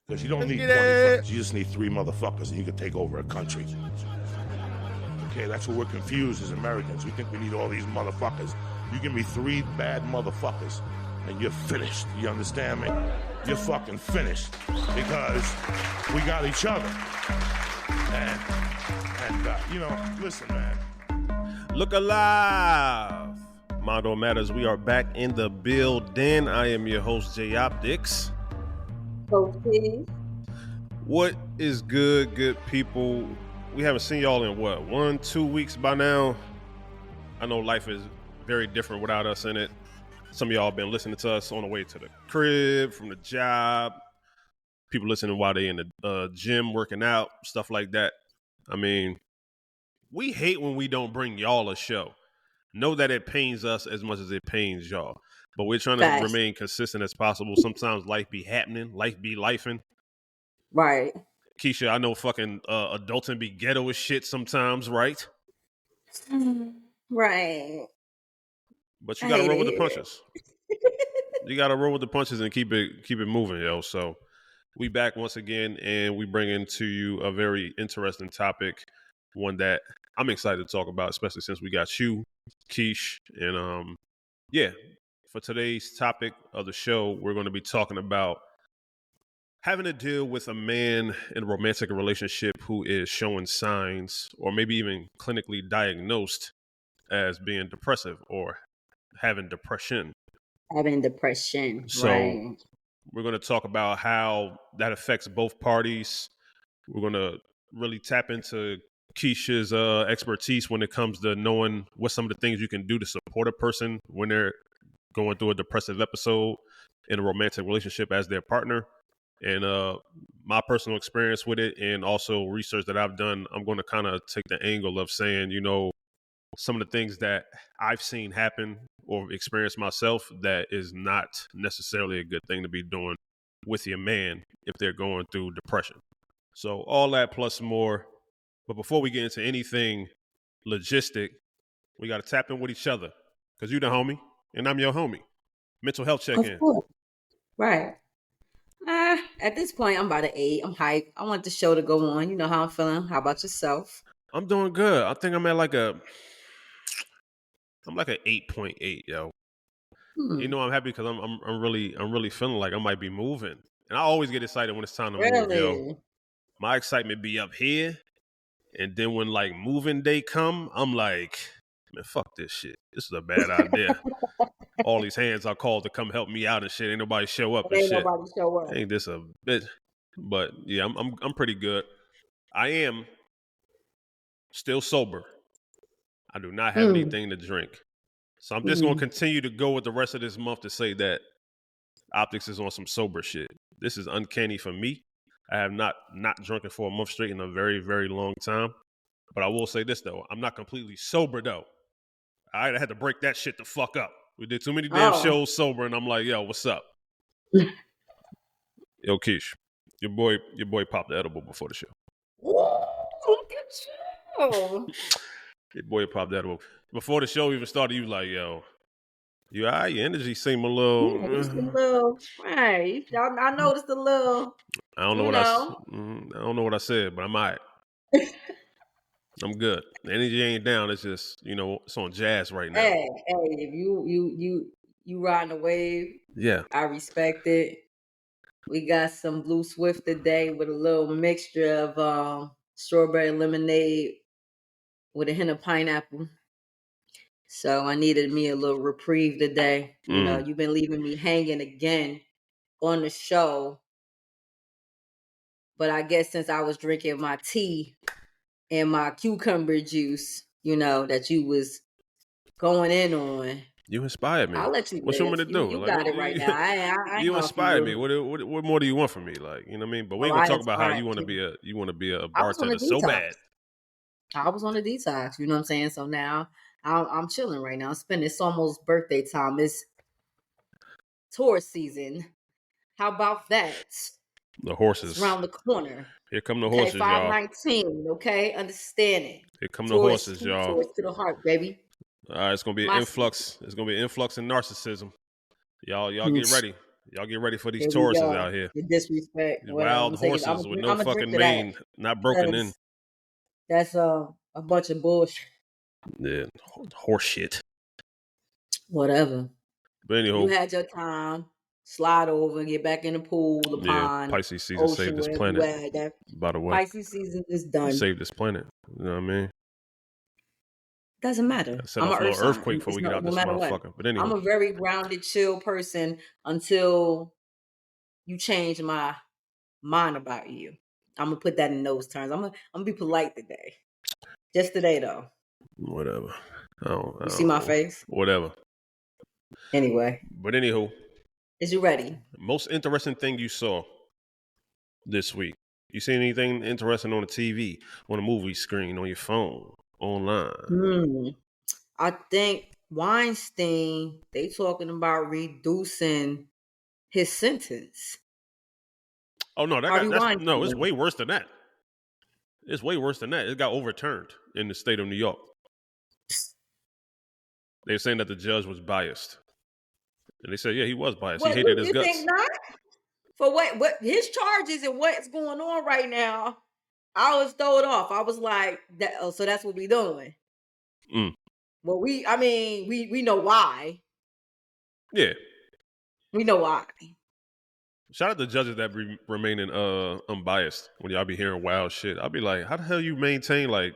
Because you don't need 20 friends. You just need 3 motherfuckers and you can take over a country. Okay, that's what we're confused as Americans. We think we need all these motherfuckers. You give me 3 bad motherfuckers and you're finished. You understand me? You're fucking finished. Because we got each other. And listen, man. Look alive. Mondo Matters, we are back in the building. I am your host, J Optiks. Okay. What is good people? We haven't seen y'all in 1-2 weeks by now. I know life is very different without us in it. Some of y'all been listening to us on the way to the crib, from the job. People listening while they in the gym working out, stuff like that. I mean, we hate when we don't bring y'all a show. Know that it pains us as much as it pains y'all. But we're trying to remain consistent as possible. Sometimes life be happening. Life be lifing. Right. Keisha, I know fucking adulting be ghetto as shit sometimes, right? Right. But you gotta roll with the punches. You gotta roll with the punches and keep it moving, yo. So we back once again, and we bring into you a very interesting topic, one that I'm excited to talk about, especially since we got you, Keish, and for today's topic of the show, we're going to be talking about having to deal with a man in a romantic relationship who is showing signs, or maybe even clinically diagnosed as being depressive or having depression. So right. We're going to talk about how that affects both parties. We're going to really tap into Keisha's expertise when it comes to knowing what some of the things you can do to support a person when they're going through a depressive episode in a romantic relationship as their partner. And my personal experience with it, and also research that I've done, I'm going to kind of take the angle of saying, some of the things that I've seen happen or experienced myself that is not necessarily a good thing to be doing with your man if they're going through depression. So all that plus more. But before we get into anything logistic, we got to tap in with each other, because you the homie and I'm your homie. Mental health check-in. Right. At this point, I'm about an 8. I'm hyped. I want the show to go on. You know how I'm feeling. How about yourself? I'm doing good. I think I'm at like an 8.8, yo. I'm happy because I'm really feeling like I might be moving. And I always get excited when it's time to move, yo. My excitement be up here. And then when like moving day come, I'm like, man, fuck this shit. This is a bad idea. All these hands are called to come help me out and shit. Ain't nobody show up and shit. Nobody show up. Ain't this a bit? But yeah, I'm pretty good. I am still sober. I do not have anything to drink. So I'm just going to continue to go with the rest of this month to say that Optiks is on some sober shit. This is uncanny for me. I have not drunken for a month straight in a very, very long time. But I will say this, though. I'm not completely sober, though. I had to break that shit the fuck up. We did too many damn shows sober, and I'm like, yo, what's up? Yo, Keish, your boy popped the edible before the show. Your boy popped the edible. Before the show even started, you was like, yo, you all right? Your energy seemed a little... right. I noticed a little... I don't know what I said, but I'm all right. I'm good. The energy ain't down. It's just, it's on jazz right now. Hey, if you riding a wave, yeah, I respect it. We got some Blue Swift today with a little mixture of strawberry lemonade with a hint of pineapple. So I needed me a little reprieve today. You've been leaving me hanging again on the show. But I guess since I was drinking my tea and my cucumber juice, that you was going in on. You inspired me. I'll let you. What you want me to do? You got it right now. I you inspired me. What more do you want from me? Like, you know what I mean? But we ain't gonna talk about how you want to be a bartender so bad. I was on a detox. You know what I'm saying? So now I'm chilling right now. It's almost birthday time. It's Taurus-season. How about that? The horses. It's around the corner. Here come the horses, 519, okay? Understanding. Here come the horses, y'all. Taurus to the heart, baby. All right, it's gonna be an influx. It's gonna be an influx in narcissism. Y'all get ready. Y'all get ready for these Here we Tauruses go. out here. The disrespect. These Whatever. I'm wild gonna say horses with no I'm a drink fucking to that. mane, not broken in. That's a bunch of bullshit. Yeah, horse shit. Whatever. But You anyhow, had your time. Slide over, get back in the pool, the pond, Pisces season ocean, saved this wherever you planet. at. That By the way, Pisces season is done. saved this planet. You know what I mean? Doesn't matter. Set I'm off an a earth little sign. earthquake before It's we get out no this matter what. motherfucker. But anyway, I'm a very grounded, chill person until you change my mind about you. I'm gonna put that in those terms. I'm gonna be polite today. Just today, though. whatever. I You don't see my know. face? Whatever. Anyway, But anywho, is you ready? most interesting thing you saw this week? You seen anything interesting on the TV, on a movie screen, on your phone, online? I think Weinstein, they talking about reducing his sentence. Oh no, Harvey that's Weinstein. no, it's way worse than that. It's way worse than that. It got overturned in the state of New York. They're saying that the judge was biased. And they said, yeah, he was biased. What, he hated his you guts. think not? For what his charges and what's going on right now, I was thrown off. I was like, so that's what we doing. Well, we know why. Yeah. We know why. Shout out to judges that remaining unbiased when y'all be hearing wild shit. I'll be like, how the hell you maintain, like,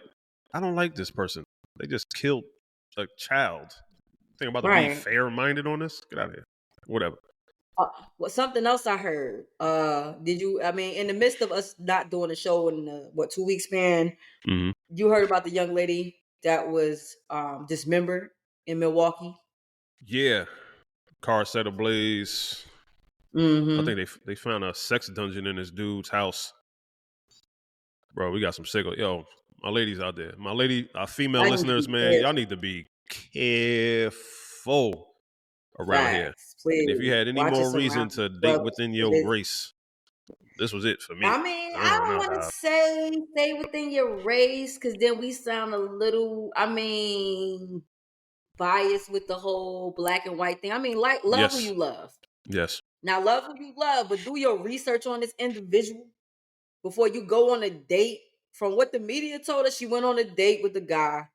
I don't like this person. They just killed a child. Think about to be fair-minded on this? Get out of here. Whatever. Well, something else I heard. Did you, in the midst of us not doing a show in the 2 week span, you heard about the young lady that was dismembered in Milwaukee? Yeah. Car set ablaze. I think they found a sex dungeon in this dude's house. Bro, we got some sicko. Yo, my ladies out there. Our female listeners, man, y'all need to be careful around here. Please. And if you had any more reason to date within your race, this was it for me. I don't want to say stay within your race, because then we sound a little, biased with the whole black and white thing. Love who you love. Yes. Now, love who you love, but do your research on this individual before you go on a date. From what the media told us, she went on a date with the guy.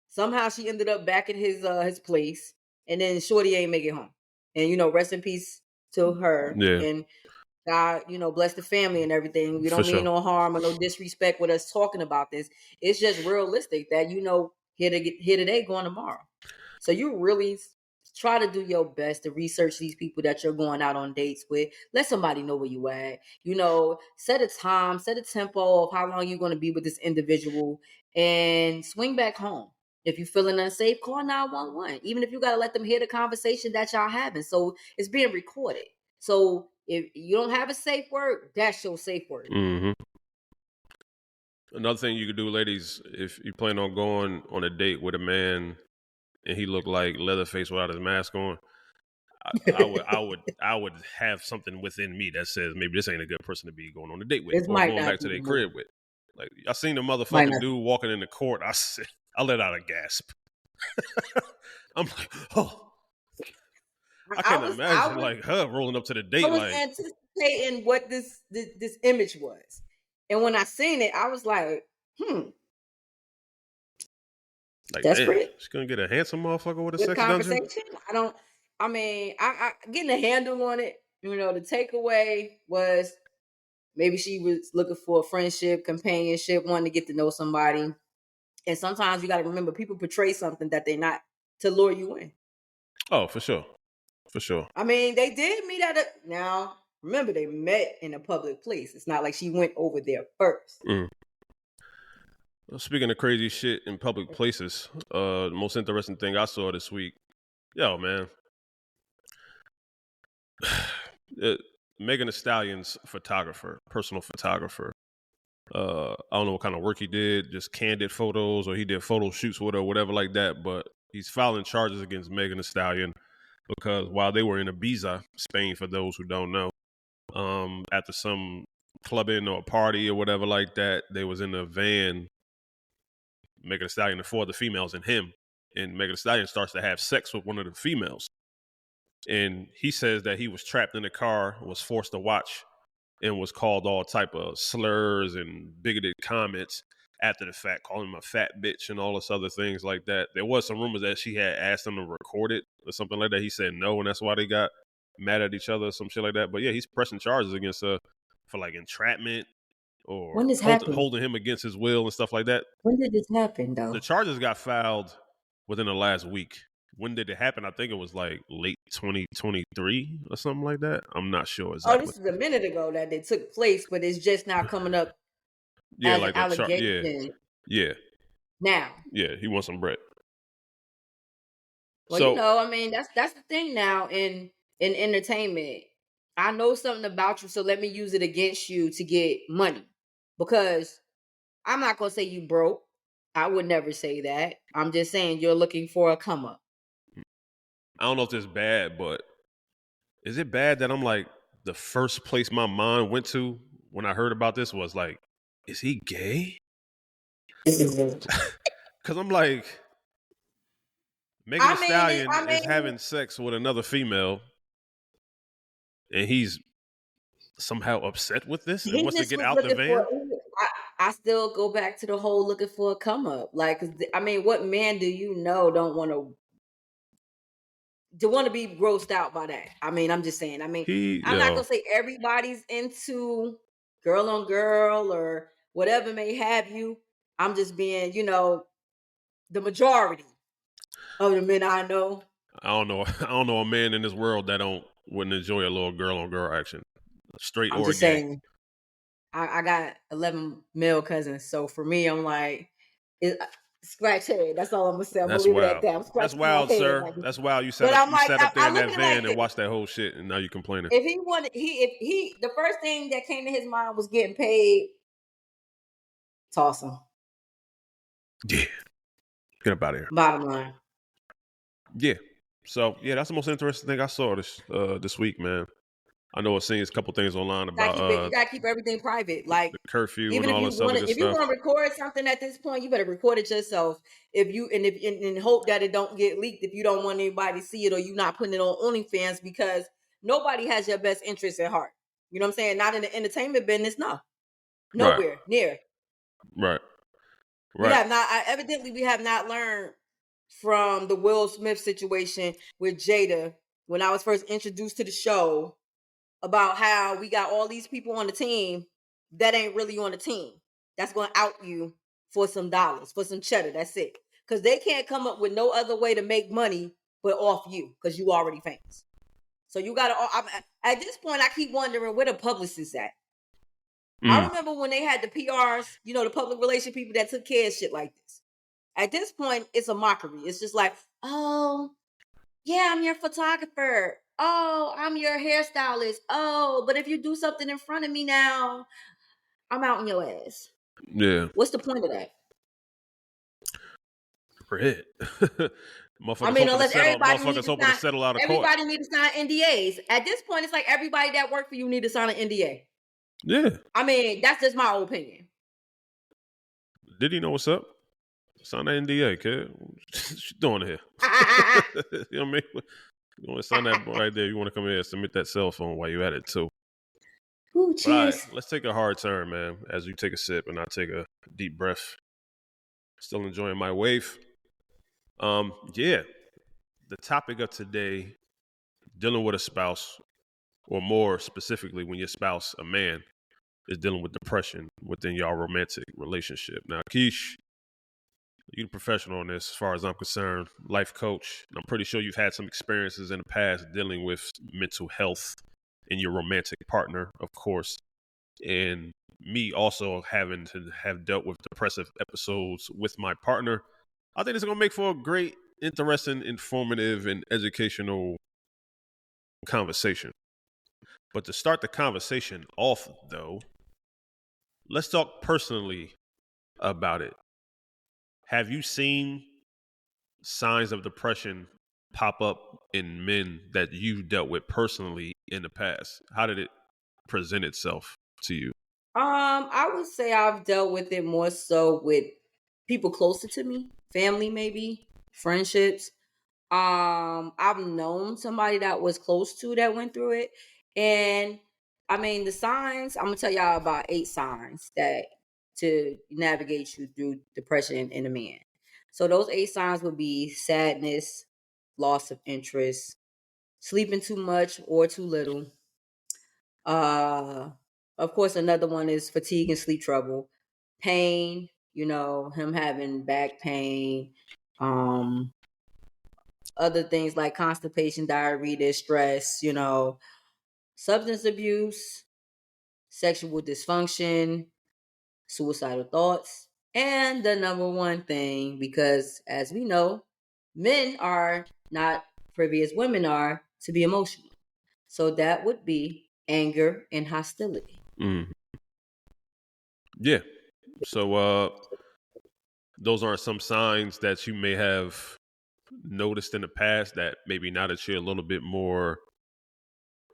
Somehow she ended up back at his place, and then shorty ain't make it home. And rest in peace to her. Yeah. And God, bless the family and everything. We don't mean no harm or no disrespect with us talking about this. It's just realistic that here today, going tomorrow. So you really try to do your best to research these people that you're going out on dates with. Let somebody know where you at. Set a time, set a tempo of how long you're going to be with this individual, and swing back home. If you're feeling unsafe, call 911. Even if you got to let them hear the conversation that y'all having. So it's being recorded. So if you don't have a safe word, that's your safe word. Another thing you could do, ladies, if you plan on going on a date with a man and he looked like Leatherface without his mask on, I would have something within me that says maybe this ain't a good person to be going on a date with, or going back to their crib with. Like, I seen the motherfucking dude walking in the court. I let out a gasp. I'm like, oh. I can't imagine her rolling up to the date. I was anticipating what this image was, and when I seen it, I was like, that's pretty. She's gonna get a handsome motherfucker with a sex conversation. Dungeon? I getting a handle on it. The takeaway was maybe she was looking for a friendship, companionship, wanting to get to know somebody. And sometimes you got to remember, people portray something that they're not to lure you in. Oh, for sure. For sure. They did meet now, remember, they met in a public place. It's not like she went over there first. Well, speaking of crazy shit in public places, the most interesting thing I saw this week, man. Megan Thee Stallion's personal photographer. I don't know what kind of work he did, just candid photos, or he did photo shoots with her or whatever like that, but he's filing charges against Megan Thee Stallion because while they were in Ibiza, Spain, for those who don't know, after some clubbing or a party or whatever like that, they was in a van, Megan Thee Stallion and four of the females and him, and Megan Thee Stallion starts to have sex with one of the females. And he says that he was trapped in the car, was forced to watch, and was called all type of slurs and bigoted comments after the fact, calling him a fat bitch and all this other things like that. There was some rumors that she had asked him to record it or something like that. He said no, and that's why they got mad at each other or some shit like that. But yeah, he's pressing charges against her for like entrapment When or this happened? holding him against his will and stuff like that. When did this happen, though? The charges got filed within the last week. When did it happen? I think it was like late 2023 or something like that. I'm not sure exactly. Oh, this is a minute ago that they took place, but it's just now coming up Yeah, as like an a allegation yeah, now. yeah. He wants some bread. Well, So, you know, I mean, that's the thing now in entertainment. I know something about you, so let me use it against you to get money. Because I'm not gonna say you broke. I would never say that. I'm just saying you're looking for a come up. I don't know if this is bad, but is it bad that I'm like the first place my mind went to when I heard about this was like, is he gay? Because I'm like, Megan Thee Stallion is having sex with another female, and he's somehow upset with this and wants to get out the van. I still go back to the whole looking for a come up. Like, 'cause I mean, what man do you know don't want to be grossed out by that? I mean, I'm just saying. I mean, I'm not gonna say everybody's into girl on girl or whatever may have you. I'm just being, the majority of the men I know. I don't know a man in this world that wouldn't enjoy a little girl on girl action, straight I'm or just gay. saying. I got 11 male cousins, so for me, I'm like, scratch head. That's all I'm gonna say. I'm gonna leave it at that. That's wild, sir. Like, that's wild. You sat up there in that van and watched that whole shit, and now you're complaining. If he wanted, the first thing that came to his mind was getting paid. Toss him. Yeah, get up out of here. Bottom line. Yeah. So yeah, that's the most interesting thing I saw this week, man. I know I've seen a couple things online about you gotta keep everything private, like the curfew even and all this other stuff. If you want to record something at this point, you better record it yourself. And hope that it don't get leaked if you don't want anybody to see it, or you not putting it on OnlyFans, because nobody has your best interest at heart. You know what I'm saying? Not in the entertainment business, no, nowhere near. Right. We have not. Evidently, we have not learned from the Will Smith situation with Jada when I was first introduced to the show, about how we got all these people on the team that ain't really on the team. That's going to out you for some dollars, for some cheddar. That's it. Because they can't come up with no other way to make money but off you, because you already famous. So you got to, at this point, I keep wondering where the publicists at. I remember when they had the PRs, the public relation people that took care of shit like this. At this point, it's a mockery. It's just like, oh, yeah, I'm your photographer. Oh, I'm your hairstylist. Oh, but if you do something in front of me now, I'm out in your ass. Yeah. What's the point of that? Bread. I mean, unless motherfuckers hoping to settle out of court. Everybody need to sign NDAs. At this point, it's like everybody that work for you need to sign an NDA. Yeah. I mean, that's just my opinion. Did he know what's up? Sign that NDA, kid. What you doing here? You know what I mean? You want to sign that right there. You want to come here and submit that cell phone while you're at it, too. Ooh, cheers. All right, let's take a hard turn, man, as you take a sip and I take a deep breath. Still enjoying my wave. Yeah. The topic of today, dealing with a spouse, or more specifically, when your spouse, a man, is dealing with depression within your romantic relationship. Now, Keish, you're the professional on this as far as I'm concerned, life coach. I'm pretty sure you've had some experiences in the past dealing with mental health in your romantic partner, of course. And me also having to have dealt with depressive episodes with my partner. I think it's going to make for a great, interesting, informative, and educational conversation. But to start the conversation off, though, let's talk personally about it. Have you seen signs of depression pop up in men that you've dealt with personally in the past? How did it present itself to you? I would say I've dealt with it more so with people closer to me, family maybe, friendships. I've known somebody that was close to that went through it. And I mean, the signs, I'm gonna tell y'all about 8 signs that to navigate you through depression in a man. So those 8 signs would be sadness, loss of interest, sleeping too much or too little. Uh of course, another one is fatigue and sleep trouble, pain, him having back pain, um other things like constipation, diarrhea, stress, substance abuse, sexual dysfunction, suicidal thoughts, and the number one thing, because as we know, men are not privy as women are to be emotional. So that would be anger and hostility. Mm. Yeah. So those are some signs that you may have noticed in the past that maybe now that you're a little bit more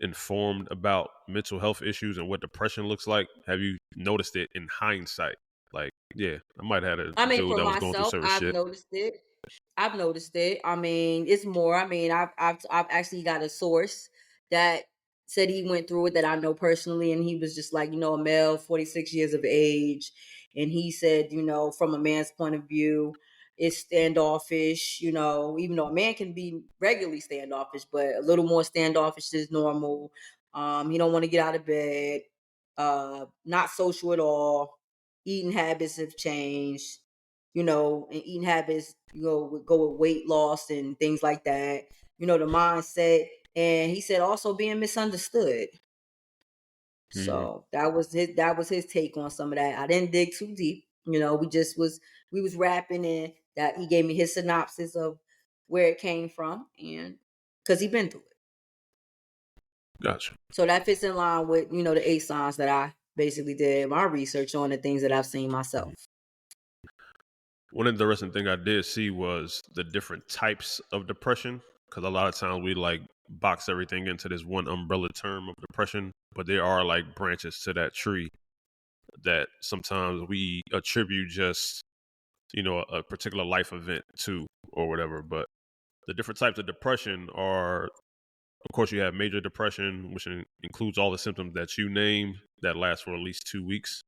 informed about mental health issues and what depression looks like, have you noticed it in hindsight? Like, yeah, I might have had a I mean, dude for that was going through myself, certain I've shit. noticed it. I've noticed it. I mean, it's more. I mean, I've actually got a source that said he went through it that I know personally, and he was just like, a male, 46 years of age, and he said, from a man's point of view, it's standoffish. Even though a man can be regularly standoffish, but a little more standoffish is normal. He don't want to get out of bed. Not social at all. Eating habits have changed, and eating habits, would go with weight loss and things like that. The mindset. And he said also being misunderstood. Mm-hmm. So that was his take on some of that. I didn't dig too deep. We was rapping, and that he gave me his synopsis of where it came from, and because he been through it. Gotcha. So that fits in line with, the 8 signs that I basically did my research on, the things that I've seen myself. One interesting thing I did see was the different types of depression, because a lot of times we like box everything into this one umbrella term of depression, but there are like branches to that tree that sometimes we attribute just, a particular life event to or whatever. But the different types of depression are, of course, you have major depression, which includes all the symptoms that you named that last for at least 2 weeks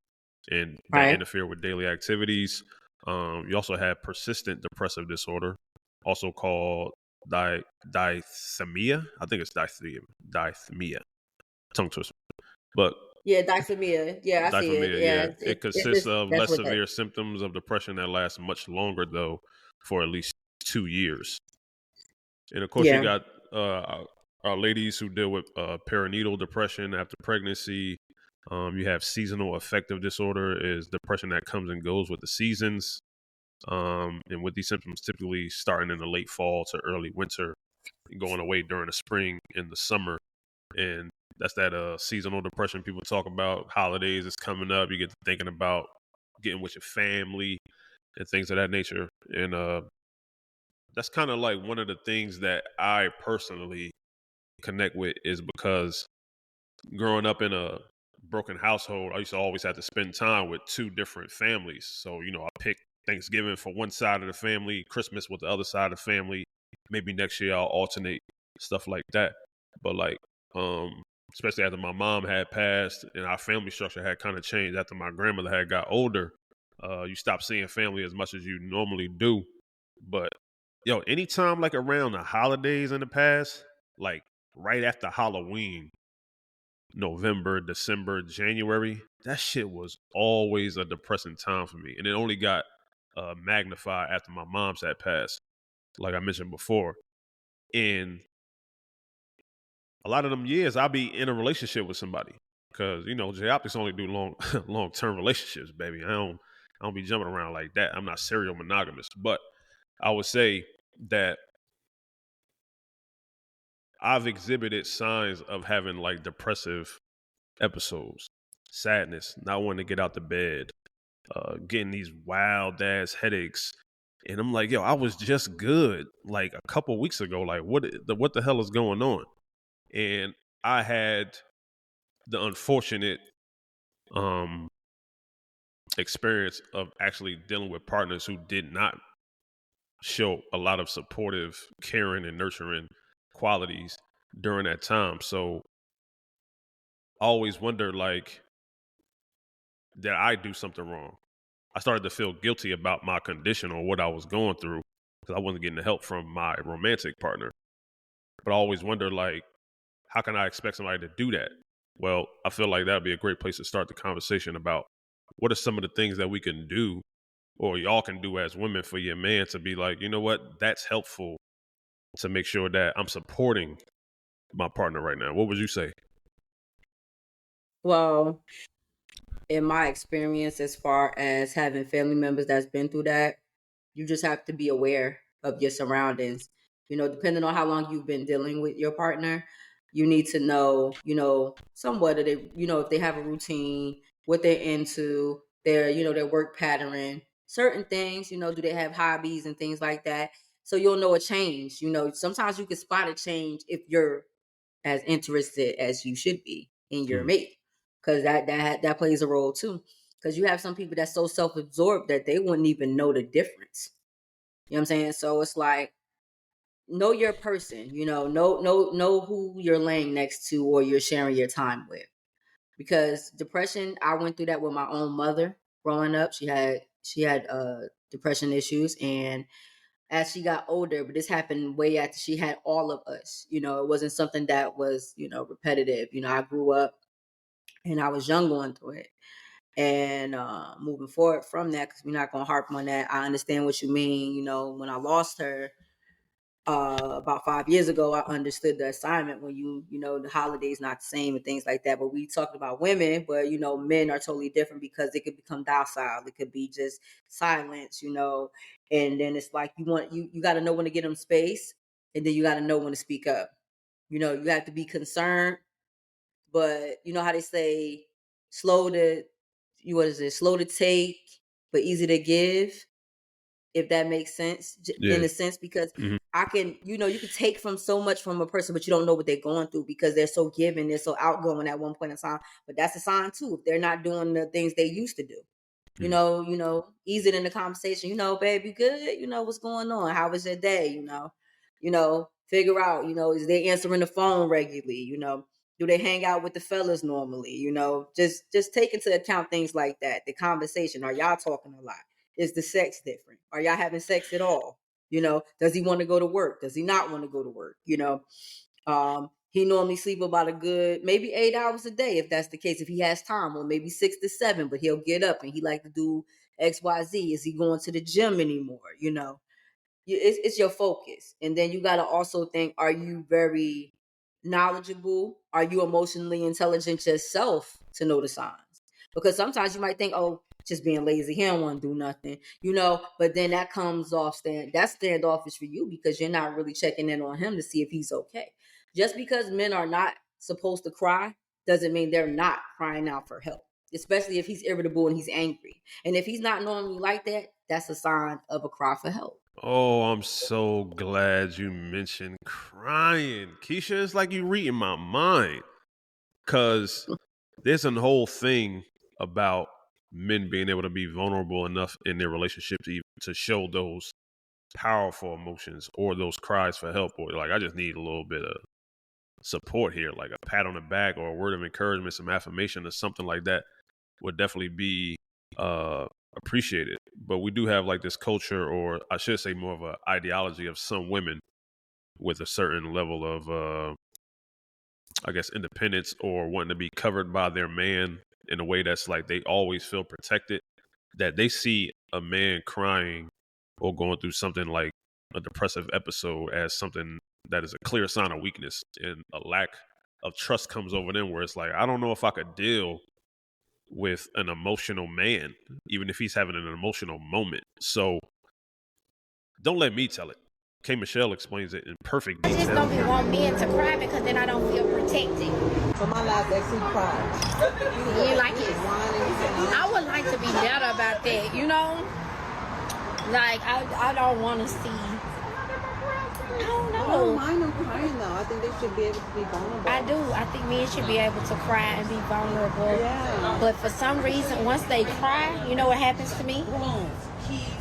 and that Right. interfere with daily activities. You also have persistent depressive disorder, also called dithymia. I think it's dithymia. Tongue twister. But Yeah, dysomia. Yeah, I see it. dithymia, Yeah, yeah. It consists it's of that's less what that. severe symptoms of depression that last much longer, though, for at least 2 years. And of course, you Yeah. got our ladies who deal with perinatal depression after pregnancy. You have seasonal affective disorder, is depression that comes and goes with the seasons. And with these symptoms typically starting in the late fall to early winter, going away during the spring and the summer. And that's that seasonal depression people talk about. Holidays is coming up. You get to thinking about getting with your family and things of that nature. And that's kind of like one of the things that I personally connect with, is because growing up in a broken household, I used to always have to spend time with 2 different families. So, I pick Thanksgiving for one side of the family, Christmas with the other side of the family. Maybe next year I'll alternate, stuff like that. But like, especially after my mom had passed and our family structure had kind of changed after my grandmother had got older, you stop seeing family as much as you normally do. But anytime like around the holidays in the past, like right after Halloween, November, December, January, that shit was always a depressing time for me. And it only got magnified after my mom's had passed, like I mentioned before. And a lot of them years, I'll be in a relationship with somebody because, J Optiks only do long term relationships, baby. I don't be jumping around like that. I'm not serial monogamous. But I would say that I've exhibited signs of having like depressive episodes, sadness, not wanting to get out the bed, getting these wild ass headaches. And I'm like, yo, I was just good like a couple weeks ago. Like, what the hell is going on? And I had the unfortunate um experience of actually dealing with partners who did not show a lot of supportive, caring, and nurturing qualities during that time. So I always wondered, like, did I do something wrong? I started to feel guilty about my condition or what I was going through because I wasn't getting the help from my romantic partner. But I always wondered, like, how can I expect somebody to do that? Well, I feel like that'd be a great place to start the conversation about what are some of the things that we can do or y'all can do as women for your man to be like, you know what, that's helpful to make sure that I'm supporting my partner right now. What would you say? Well, in my experience, as far as having family members that's been through that, you just have to be aware of your surroundings. Depending on how long you've been dealing with your partner, you need to know, somewhat of they, if they have a routine, what they're into, their work pattern, certain things, do they have hobbies and things like that. So you'll know a change. Sometimes you can spot a change if you're as interested as you should be in your mate, because that plays a role too. Because you have some people that's so self-absorbed that they wouldn't even know the difference. You know what I'm saying? So it's like, know your person. Know who you're laying next to or you're sharing your time with. Because depression, I went through that with my own mother growing up. She had depression issues, and as she got older, but this happened way after she had all of us. It wasn't something that was, repetitive. I grew up and I was young going through it. And moving forward from that, because we're not going to harp on that. I understand what you mean. When I lost her about 5 years ago, I understood the assignment when the holidays not the same and things like that. But we talked about women, but men are totally different because it could become docile. It could be just silence, and then it's like you got to know when to get them space, and then you got to know when to speak up. You have to be concerned, but you know how they say slow to slow to take but easy to give, if that makes sense. In a sense, because I can, you can take from so much from a person, but you don't know what they're going through because they're so giving, they're so outgoing at one point in time. But that's a sign too, if they're not doing the things they used to do. Ease it in the conversation. Babe, you good? What's going on? How was your day? Figure out, is they answering the phone regularly? Do they hang out with the fellas normally? Just take into account things like that. The conversation. Are y'all talking a lot? Is the sex different? Are y'all having sex at all? Does he want to go to work? Does he not want to go to work? He normally sleep about a good maybe 8 hours a day, if that's the case. If he has time, or maybe 6 to 7, but he'll get up and he like to do XYZ. Is he going to the gym anymore? It's your focus. And then you got to also think, are you very knowledgeable? Are you emotionally intelligent yourself to know the signs? Because sometimes you might think, oh, just being lazy, he don't want to do nothing, but then that comes off that's standoffish for you because you're not really checking in on him to see if he's okay. Just because men are not supposed to cry doesn't mean they're not crying out for help, especially if he's irritable and he's angry. And if he's not normally like that, that's a sign of a cry for help. Oh, I'm so glad you mentioned crying. Keisha, it's like you reading my mind. Because there's a whole thing about men being able to be vulnerable enough in their relationship to show those powerful emotions or those cries for help, or like, I just need a little bit of support here, like a pat on the back or a word of encouragement, some affirmation or something like that would definitely be appreciated. But we do have like this culture, or I should say more of an ideology of some women with a certain level of I guess independence or wanting to be covered by their man in a way that's like they always feel protected, that they see a man crying or going through something like a depressive episode as something that is a clear sign of weakness, and a lack of trust comes over them where it's like, I don't know if I could deal with an emotional man, even if he's having an emotional moment. So don't let me tell it. K. Michelle explains it in perfect detail. I just don't want men to cry because then I don't feel protected. For my last ex, he cried. You like it? I would like to be better about that, Like, I don't want to see. I don't know. I don't mind them crying, though. I think they should be able to be vulnerable. I do. I think men should be able to cry and be vulnerable. Yeah. But for some reason, once they cry, you know what happens to me?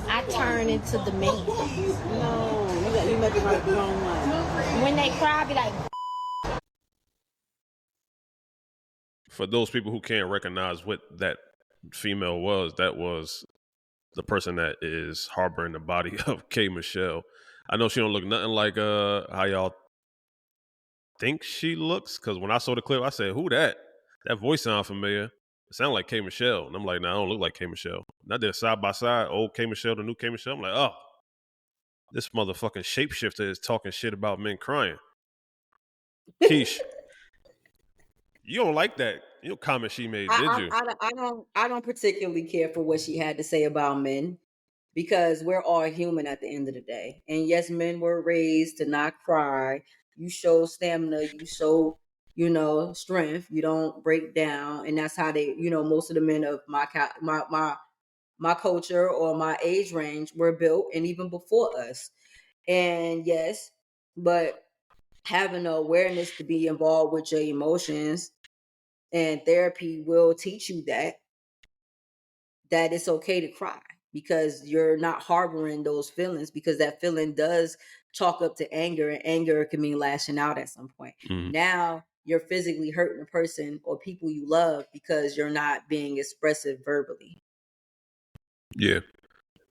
I I turn into the man. No, you make it like the wrong one. When they cry, I be like, For those people who can't recognize what that female was, that was the person that is harboring the body of K. Michelle. I know she don't look nothing like how y'all think she looks, because when I saw the clip, I said, "Who that? That voice sound familiar." It sounded like K. Michelle, and I'm like, "Nah, I don't look like K. Michelle." And I did side by side, old K. Michelle, the new K. Michelle. I'm like, "Oh, this motherfucking shapeshifter is talking shit about men crying." Keish, you don't like that comment she made, did you? I don't particularly care for what she had to say about men, because we're all human at the end of the day. And yes, men were raised to not cry. You show stamina, you show, strength. You don't break down, and that's how they, most of the men of my culture or my age range were built, and even before us. And yes, but having the awareness to be involved with your emotions, and therapy will teach you that it's okay to cry, because you're not harboring those feelings, because that feeling does chalk up to anger, and anger can mean lashing out at some point. Mhm. Now you're physically hurting a person or people you love because you're not being expressive verbally. Yeah.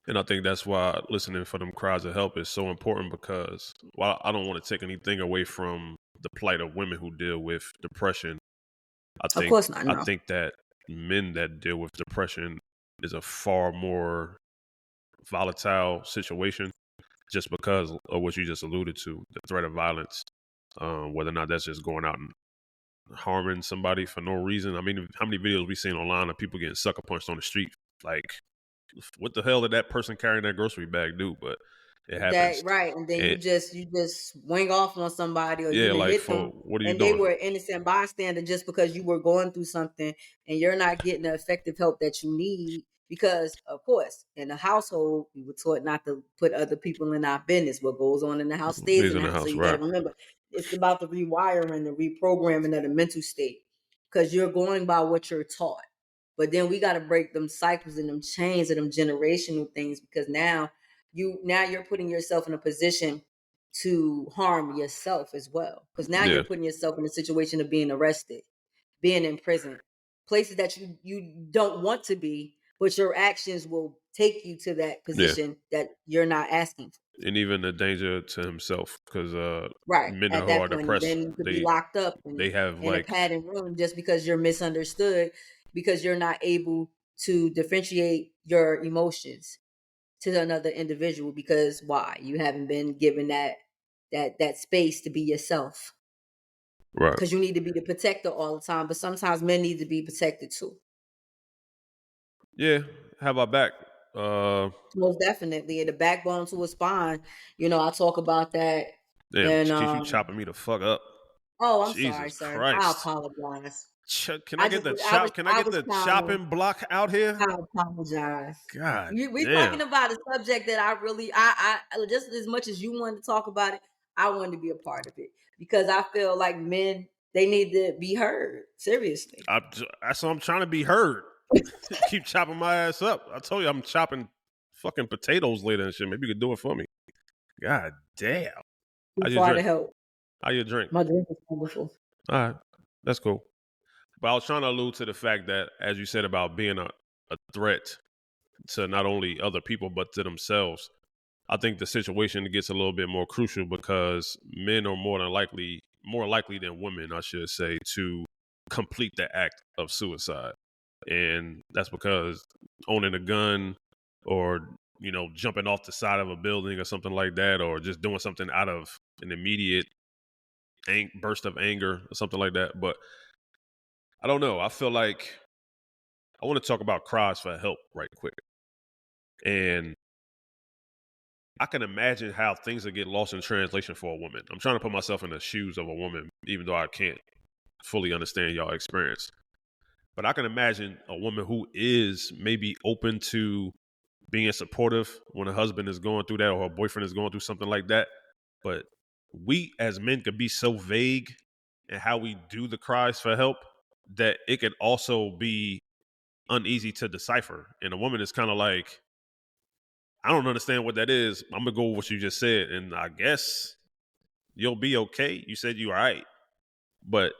And I think that's why listening for them cries of help is so important, because while I don't want to take anything away from the plight of women who deal with depression, Of course not, I no. think that men that deal with depression is a far more volatile situation, just because of what you just alluded to, the threat of violence, whether or not that's just going out and harming somebody for no reason. I mean, how many videos we seen online of people getting sucker punched on the street? Like, what the hell did that person carrying that grocery bag do? But it happens. That right, and then And, you just wing off on somebody, or yeah, you done like, hit for them, what are you and they doing? were an innocent bystander just because you were going through something, and you're not getting the effective help that you need. Because of course, in a household, we were taught not to put other people in our business. What goes on in the house stays He's in in the the house. So house, you got right? to remember, it's about the rewiring, the reprogramming of the mental state, because you're going by what you're taught. But then we got to break them cycles and them chains and them generational things, because now you're putting yourself in a position to harm yourself as well. Because now Yeah, you're putting yourself in a situation of being arrested, being in prison, places that you don't want to be, but your actions will take you to that yeah. position that you're not asking for. And even the danger to himself, because Right. men At who are that point, and depressed, then you could be they locked up they have in a like, padded room just because you're misunderstood, because you're not able to differentiate your emotions to another individual, because why? You haven't been given that space to be yourself, right. because you need to be the protector all the time, but sometimes men need to be protected too. Yeah, have our back. Most definitely, the backbone to a spine. I talk about that. Damn, And Keith, you chopping me the fuck up. oh, I'm sorry, Jesus sir. I Christ. apologize. Can I I get just the I was chop? Can I I get was the trying to. chopping block out here? I apologize. God We damn. talking about a subject that I really, I just as much as you wanted to talk about it, I wanted to be a part of it, because I feel like men, they need to be heard. Seriously. That's what I'm trying to be heard. Keep chopping my ass up. I told you I'm chopping fucking potatoes later and shit. Maybe you could do it for me. God damn. How Too you far to drink? help. How you drink? My drink is wonderful. All right. That's cool. But I was trying to allude to the fact that, as you said, about being a threat to not only other people, but to themselves. I think the situation gets a little bit more crucial, because men are more likely than women, I should say, to complete the act of suicide. And that's because owning a gun, or, jumping off the side of a building or something like that, or just doing something out of an immediate burst of anger or something like that. But I don't know. I feel like I want to talk about cries for help right quick. And I can imagine how things will get lost in translation for a woman. I'm trying to put myself in the shoes of a woman, even though I can't fully understand y'all experience. But I can imagine a woman who is maybe open to being supportive when a husband is going through that, or her boyfriend is going through something like that. But we as men could be so vague in how we do the cries for help that it could also be uneasy to decipher. And a woman is kind of like, I don't understand what that is. I'm gonna go with what you just said, and I guess you'll be okay. You said you all right, but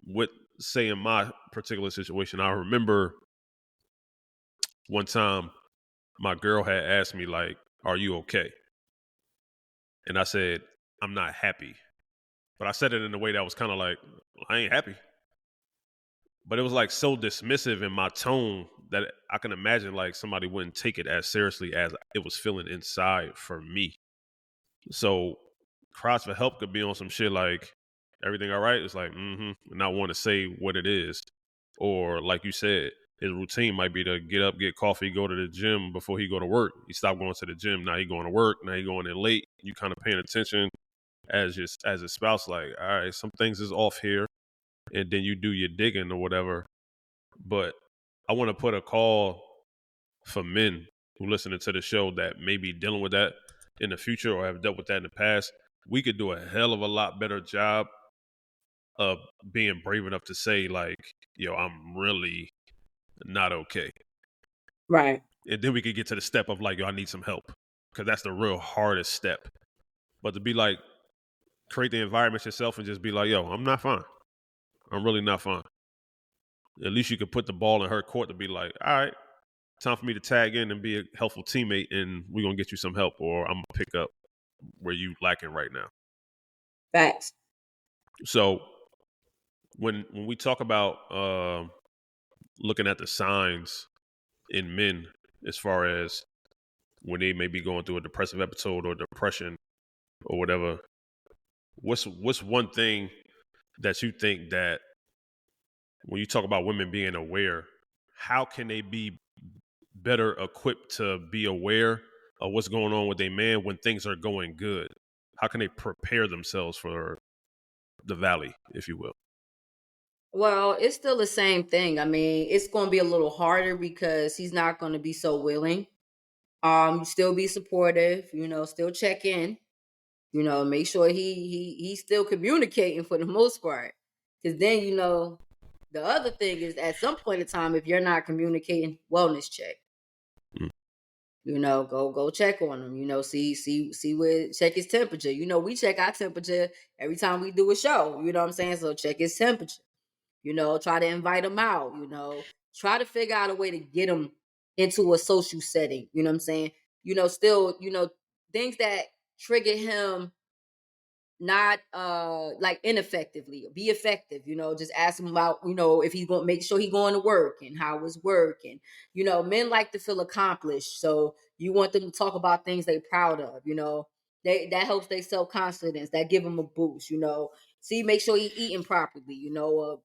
with say in my particular situation, I remember one time my girl had asked me like, "Are you okay?" And I said, "I'm not happy," but I said it in a way that was kind of like, "I ain't happy." But it was like so dismissive in my tone that I can imagine like somebody wouldn't take it as seriously as it was feeling inside for me. So cries for help could be on some shit like everything all right. It's like, and not want to say what it is. Or like you said, his routine might be to get up, get coffee, go to the gym before he go to work. He stopped going to the gym. Now he going to work. Now he going in late. You kind of paying attention as a spouse, like, all right, some things is off here. And then you do your digging or whatever. But I want to put a call for men who listening to the show that may be dealing with that in the future or have dealt with that in the past. We could do a hell of a lot better job of being brave enough to say like, yo, I'm really not okay. Right. And then we could get to the step of like, yo, I need some help. Because that's the real hardest step. But to be like, create the environment yourself and just be like, yo, I'm not fine. I'm really not fine. At least you could put the ball in her court to be like, all right, time for me to tag in and be a helpful teammate, and we're going to get you some help, or I'm going to pick up where you lacking right now. Facts. So when we talk about looking at the signs in men as far as when they may be going through a depressive episode or depression or whatever, what's one thing that you think that when you talk about women being aware, how can they be better equipped to be aware of what's going on with a man when things are going good? How can they prepare themselves for the valley, if you will? Well, it's still the same thing. I mean, it's going to be a little harder because he's not going to be so willing. Still be supportive, still check in, make sure he's still communicating for the most part. Because then, the other thing is at some point in time, if you're not communicating, wellness check. Go check on him, see where, check his temperature. We check our temperature every time we do a show, you know what I'm saying? So check his temperature, try to invite him out, try to figure out a way to get him into a social setting, you know what I'm saying? Still, things that trigger him not like ineffectively, be effective, just ask him about, if he's going to make sure he's going to work and how his work. And men like to feel accomplished, so you want them to talk about things they're proud of, that helps their self-confidence, that give them a boost, see, make sure he's eating properly,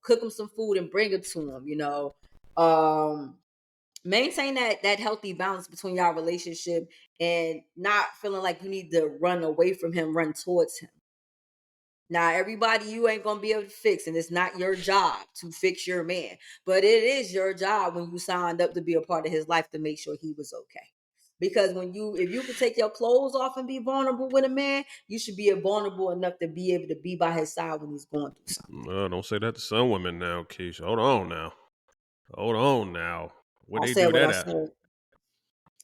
cook him some food and bring it to him, maintain that healthy balance between y'all relationship and not feeling like you need to run away from him, run towards him. Now, everybody you ain't going to be able to fix, and it's not your job to fix your man. But it is your job when you signed up to be a part of his life to make sure he was okay. Because if you can take your clothes off and be vulnerable with a man, you should be vulnerable enough to be able to be by his side when he's going through something. Don't say that to some women now, Keisha. Hold on now. Where I they said do what that I at? said.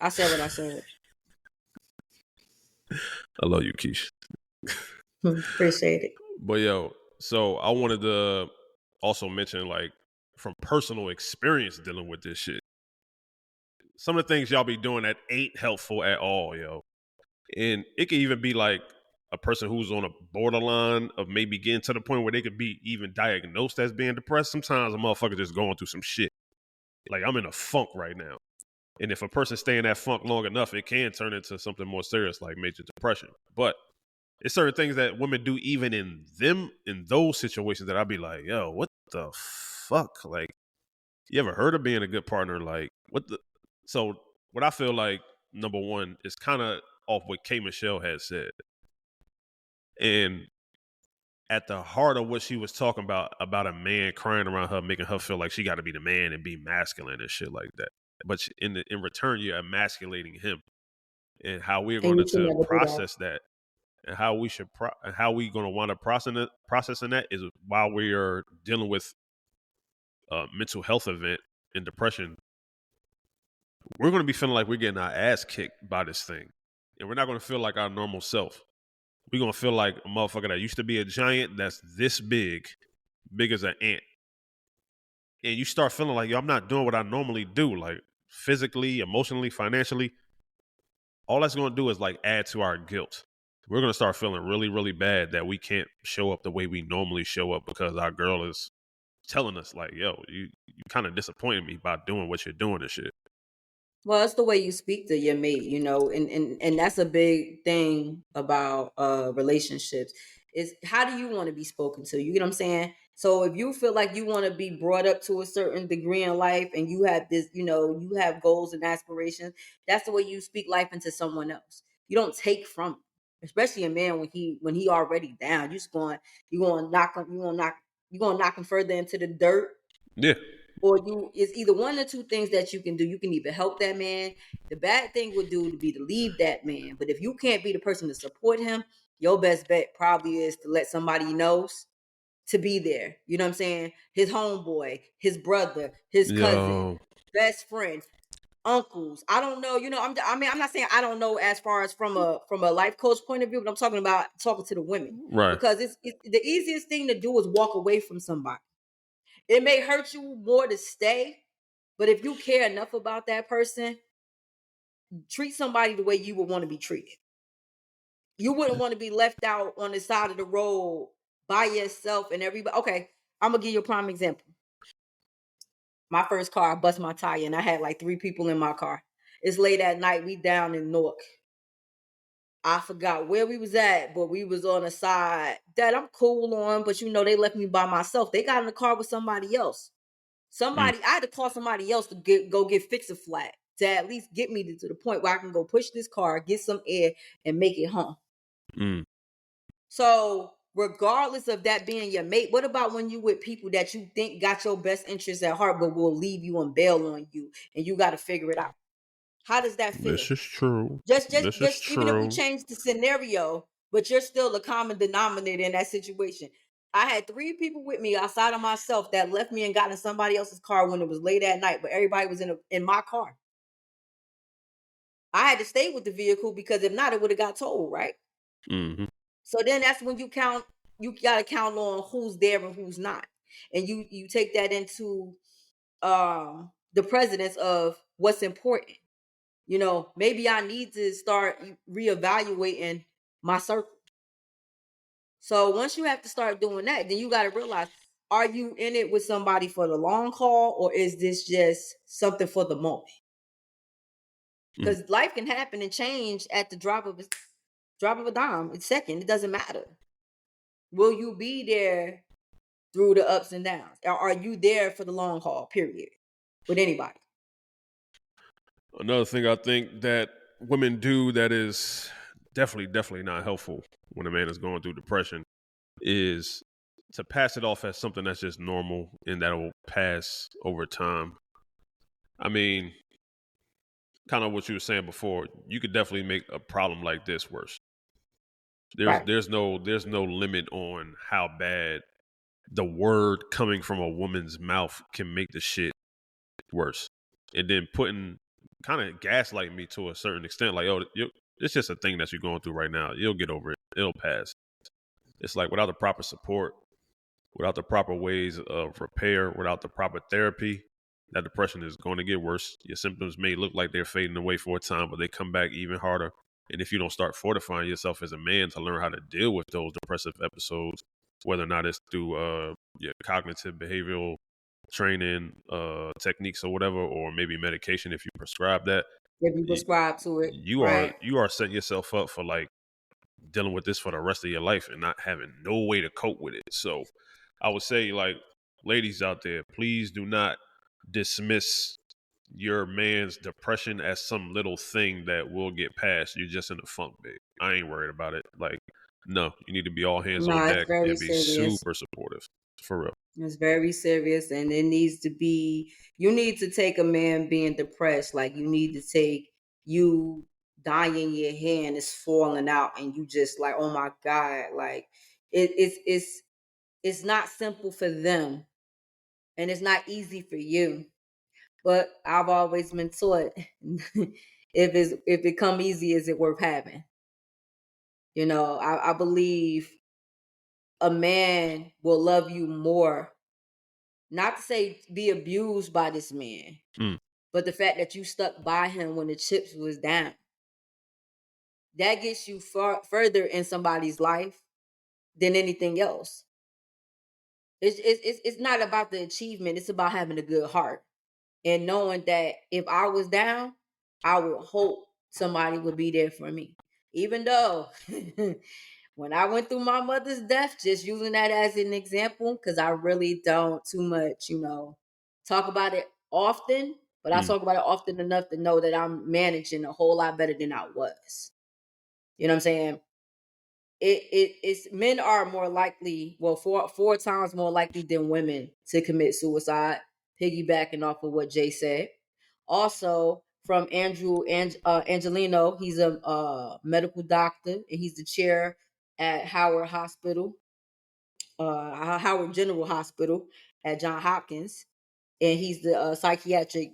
I said what I said. I love you, Keisha. Appreciate it. But yo, so I wanted to also mention, like, from personal experience dealing with this shit, some of the things y'all be doing that ain't helpful at all, yo. And it could even be like a person who's on a borderline of maybe getting to the point where they could be even diagnosed as being depressed. Sometimes a motherfucker just going through some shit. Like, I'm in a funk right now. And if a person stay in that funk long enough, it can turn into something more serious like major depression. But it's certain things that women do even in those situations that I'd be like, yo, what the fuck? Like, you ever heard of being a good partner? Like, so what I feel like, number one, is kind of off what K. Michelle had said. And at the heart of what she was talking about a man crying around her, making her feel like she got to be the man and be masculine and shit like that. But in return, you're emasculating him. And how we're going to process that, and how we should how we going to wind up processing that is while we are dealing with a mental health event and depression. we're going to be feeling like we're getting our ass kicked by this thing. And we're not going to feel like our normal self. We're going to feel like a motherfucker that used to be a giant that's this big as an ant. And you start feeling like, yo, I'm not doing what I normally do, like physically, emotionally, financially. All that's going to do is like add to our guilt. We're going to start feeling really, really bad that we can't show up the way we normally show up because our girl is telling us like, yo, you kind of disappointed me by doing what you're doing and shit. Well, it's the way you speak to your mate, you know, and that's a big thing about relationships. Is how do you want to be spoken to? You get what I'm saying? So if you feel like you want to be brought up to a certain degree in life and you have this, you know, you have goals and aspirations, that's the way you speak life into someone else. You don't take from him. Especially a man when he already down. You're gonna knock him further into the dirt. Yeah. Or it's either one or two things that you can do. You can either help that man. The bad thing would do to be to leave that man. But if you can't be the person to support him, your best bet probably is to let somebody he knows to be there. You know what I'm saying? His homeboy, his brother, his cousin, best friend, uncles. I don't know. You know, I'm not saying I don't know as far as from a life coach point of view, but I'm talking about talking to the women. Right. Because it's the easiest thing to do is walk away from somebody. It may hurt you more to stay, but if you care enough about that person, treat somebody the way you would want to be treated. You wouldn't want to be left out on the side of the road by yourself and everybody. Okay, I'm going to give you a prime example. My first car, I bust my tire and I had like 3 people in my car. It's late at night. We down in Newark. I forgot where we was at, but we was on a side that I'm cool on, but you know, they left me by myself. They got in the car with somebody else. I had to call somebody else to go get Fix-A-Flat to at least get me to the point where I can go push this car, get some air, and make it home. So regardless of that being your mate, what about when you with people that you think got your best interests at heart, but will leave you and bail on you, and you got to figure it out? How does that feel? This is true. Just even if we change the scenario, but you're still the common denominator in that situation. I had 3 people with me outside of myself that left me and got in somebody else's car when it was late at night, but everybody was in my car. I had to stay with the vehicle because if not, it would have got towed, right? Mm-hmm. So then that's when you got to count on who's there and who's not. And you take that into the precedence of what's important. You know, maybe I need to start reevaluating my circle. So once you have to start doing that, then you got to realize, are you in it with somebody for the long haul, or is this just something for the moment? Because life can happen and change at the drop of a dime, a second. It doesn't matter. Will you be there through the ups and downs? Or are you there for the long haul, period, with anybody? Another thing I think that women do that is definitely not helpful when a man is going through depression is to pass it off as something that's just normal and that will pass over time. I mean, kind of what you were saying before, you could definitely make a problem like this worse. There's no limit on how bad the word coming from a woman's mouth can make the shit worse. And then kind of gaslight me to a certain extent, like, oh, it's just a thing that you're going through right now. You'll get over it. It'll pass. It's like without the proper support, without the proper ways of repair, without the proper therapy, that depression is going to get worse. Your symptoms may look like they're fading away for a time, but they come back even harder. And if you don't start fortifying yourself as a man to learn how to deal with those depressive episodes, whether or not it's through your cognitive behavioral training techniques or whatever, or maybe medication if you prescribe that. If you prescribe to it, you are setting yourself up for like dealing with this for the rest of your life and not having no way to cope with it. So I would say, like, ladies out there, please do not dismiss your man's depression as some little thing that will get past. You're just in a funk, babe. I ain't worried about it. Like, no, you need to be all hands on deck and be super supportive. For real. It's very serious, and it needs to be, you need to take a man being depressed, like you need to take you dying, your hand is falling out, and you just like, oh my God, like it's not simple for them, and it's not easy for you. But I've always been taught if it come easy, is it worth having? You know, I believe a man will love you more. Not to say be abused by this man, but the fact that you stuck by him when the chips was down, that gets you further in somebody's life than anything else. It's not about the achievement. It's about having a good heart and knowing that if I was down, I would hope somebody would be there for me. Even though when I went through my mother's death, just using that as an example, because I really don't too much, talk about it often, but I talk about it often enough to know that I'm managing a whole lot better than I was. You know what I'm saying? It's men are more likely, well, four times more likely than women to commit suicide, piggybacking off of what Jay said. Also, from Angelino, he's a medical doctor, and he's the chair at Howard Hospital, Howard General Hospital at Johns Hopkins, and he's the psychiatric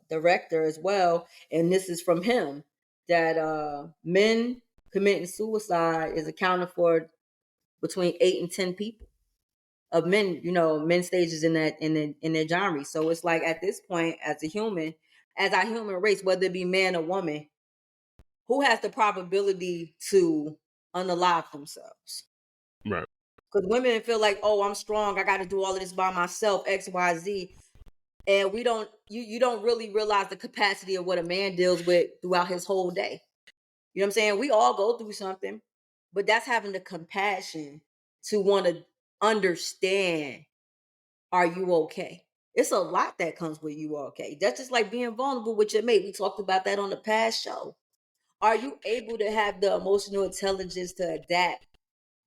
director as well. And this is from him that men committing suicide is accounted for between 8 and 10 people of men, men stages in their genre. So it's like at this point, as our human race, whether it be man or woman, who has the probability to unalive themselves? Right. Because women feel like, oh, I'm strong, I got to do all of this by myself, X, Y, Z. And we don't, you don't really realize the capacity of what a man deals with throughout his whole day. You know what I'm saying? We all go through something, but that's having the compassion to want to understand, are you okay? It's a lot that comes with you okay. That's just like being vulnerable with your mate. We talked about that on the past show. Are you able to have the emotional intelligence to adapt,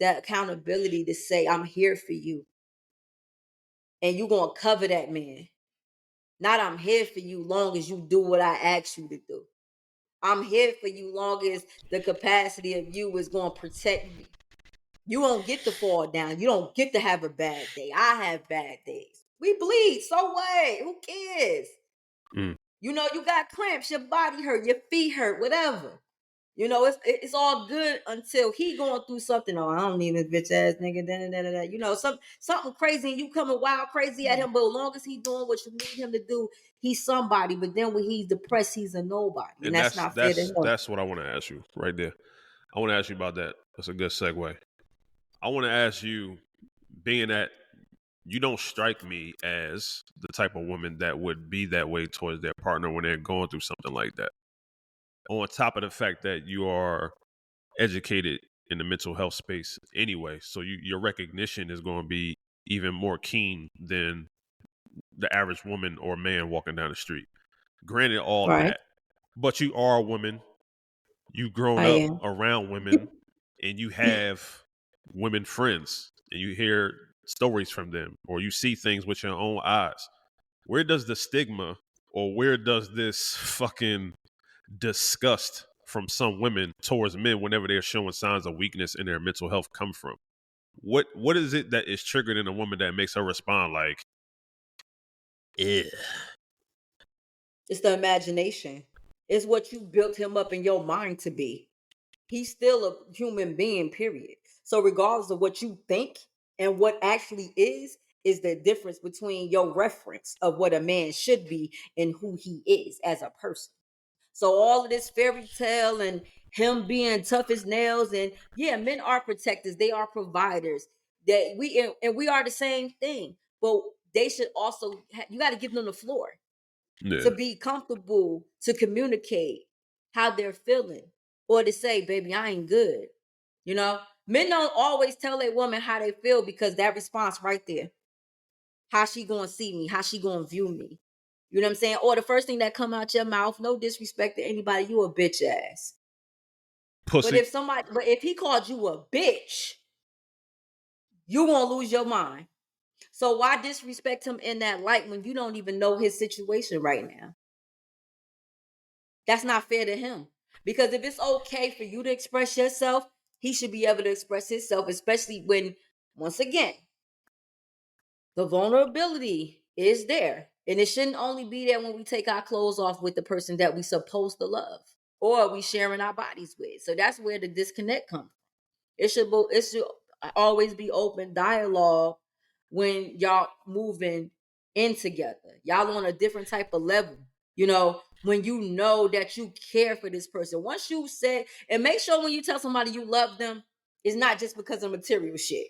that accountability to say, I'm here for you? And you're going to cover that man. Not I'm here for you long as you do what I ask you to do. I'm here for you long as the capacity of you is going to protect me. You don't get to fall down. You don't get to have a bad day. I have bad days. We bleed. So what? Who cares? You got cramps. Your body hurt. Your feet hurt. Whatever. It's all good until he going through something. Oh, I don't need this bitch ass nigga. Something crazy, and you coming wild crazy at him. But as long as he doing what you need him to do, he's somebody. But then when he's depressed, he's a nobody, and that's not fair to him. That's what I want to ask you right there. I want to ask you about that. That's a good segue. I want to ask you, being that you don't strike me as the type of woman that would be that way towards their partner when they're going through something like that. On top of the fact that you are educated in the mental health space anyway, so your recognition is going to be even more keen than the average woman or man walking down the street. Granted, all that, but you are a woman. You've grown up around women, and you have women friends, and you hear stories from them, or you see things with your own eyes. Where does the stigma, or where does this fucking disgust from some women towards men whenever they're showing signs of weakness in their mental health come from? What is it that is triggered in a woman that makes her respond like, "Ew"? It's the imagination. It's what you built him up in your mind to be. He's still a human being, period. So regardless of what you think and what actually is the difference between your reference of what a man should be and who he is as a person. So all of this fairy tale and him being tough as nails, and yeah, men are protectors, they are providers. That we are the same thing, but they should also you got to give them the floor to be comfortable to communicate how they're feeling, or to say, baby, I ain't good. Men don't always tell a woman how they feel, because that response right there, how she gonna see me, how she gonna view me. You know what I'm saying? Or the first thing that come out your mouth, no disrespect to anybody, you a bitch ass. Pussy. But if he called you a bitch, you gonna lose your mind. So why disrespect him in that light when you don't even know his situation right now? That's not fair to him. Because if it's okay for you to express yourself, he should be able to express himself, especially when, once again, the vulnerability is there. And it shouldn't only be there when we take our clothes off with the person that we supposed to love or we sharing our bodies with. So that's where the disconnect comes from. It should always be open dialogue when y'all moving in together. Y'all on a different type of level. When you know that you care for this person. Once you said, and make sure when you tell somebody you love them, it's not just because of material shit.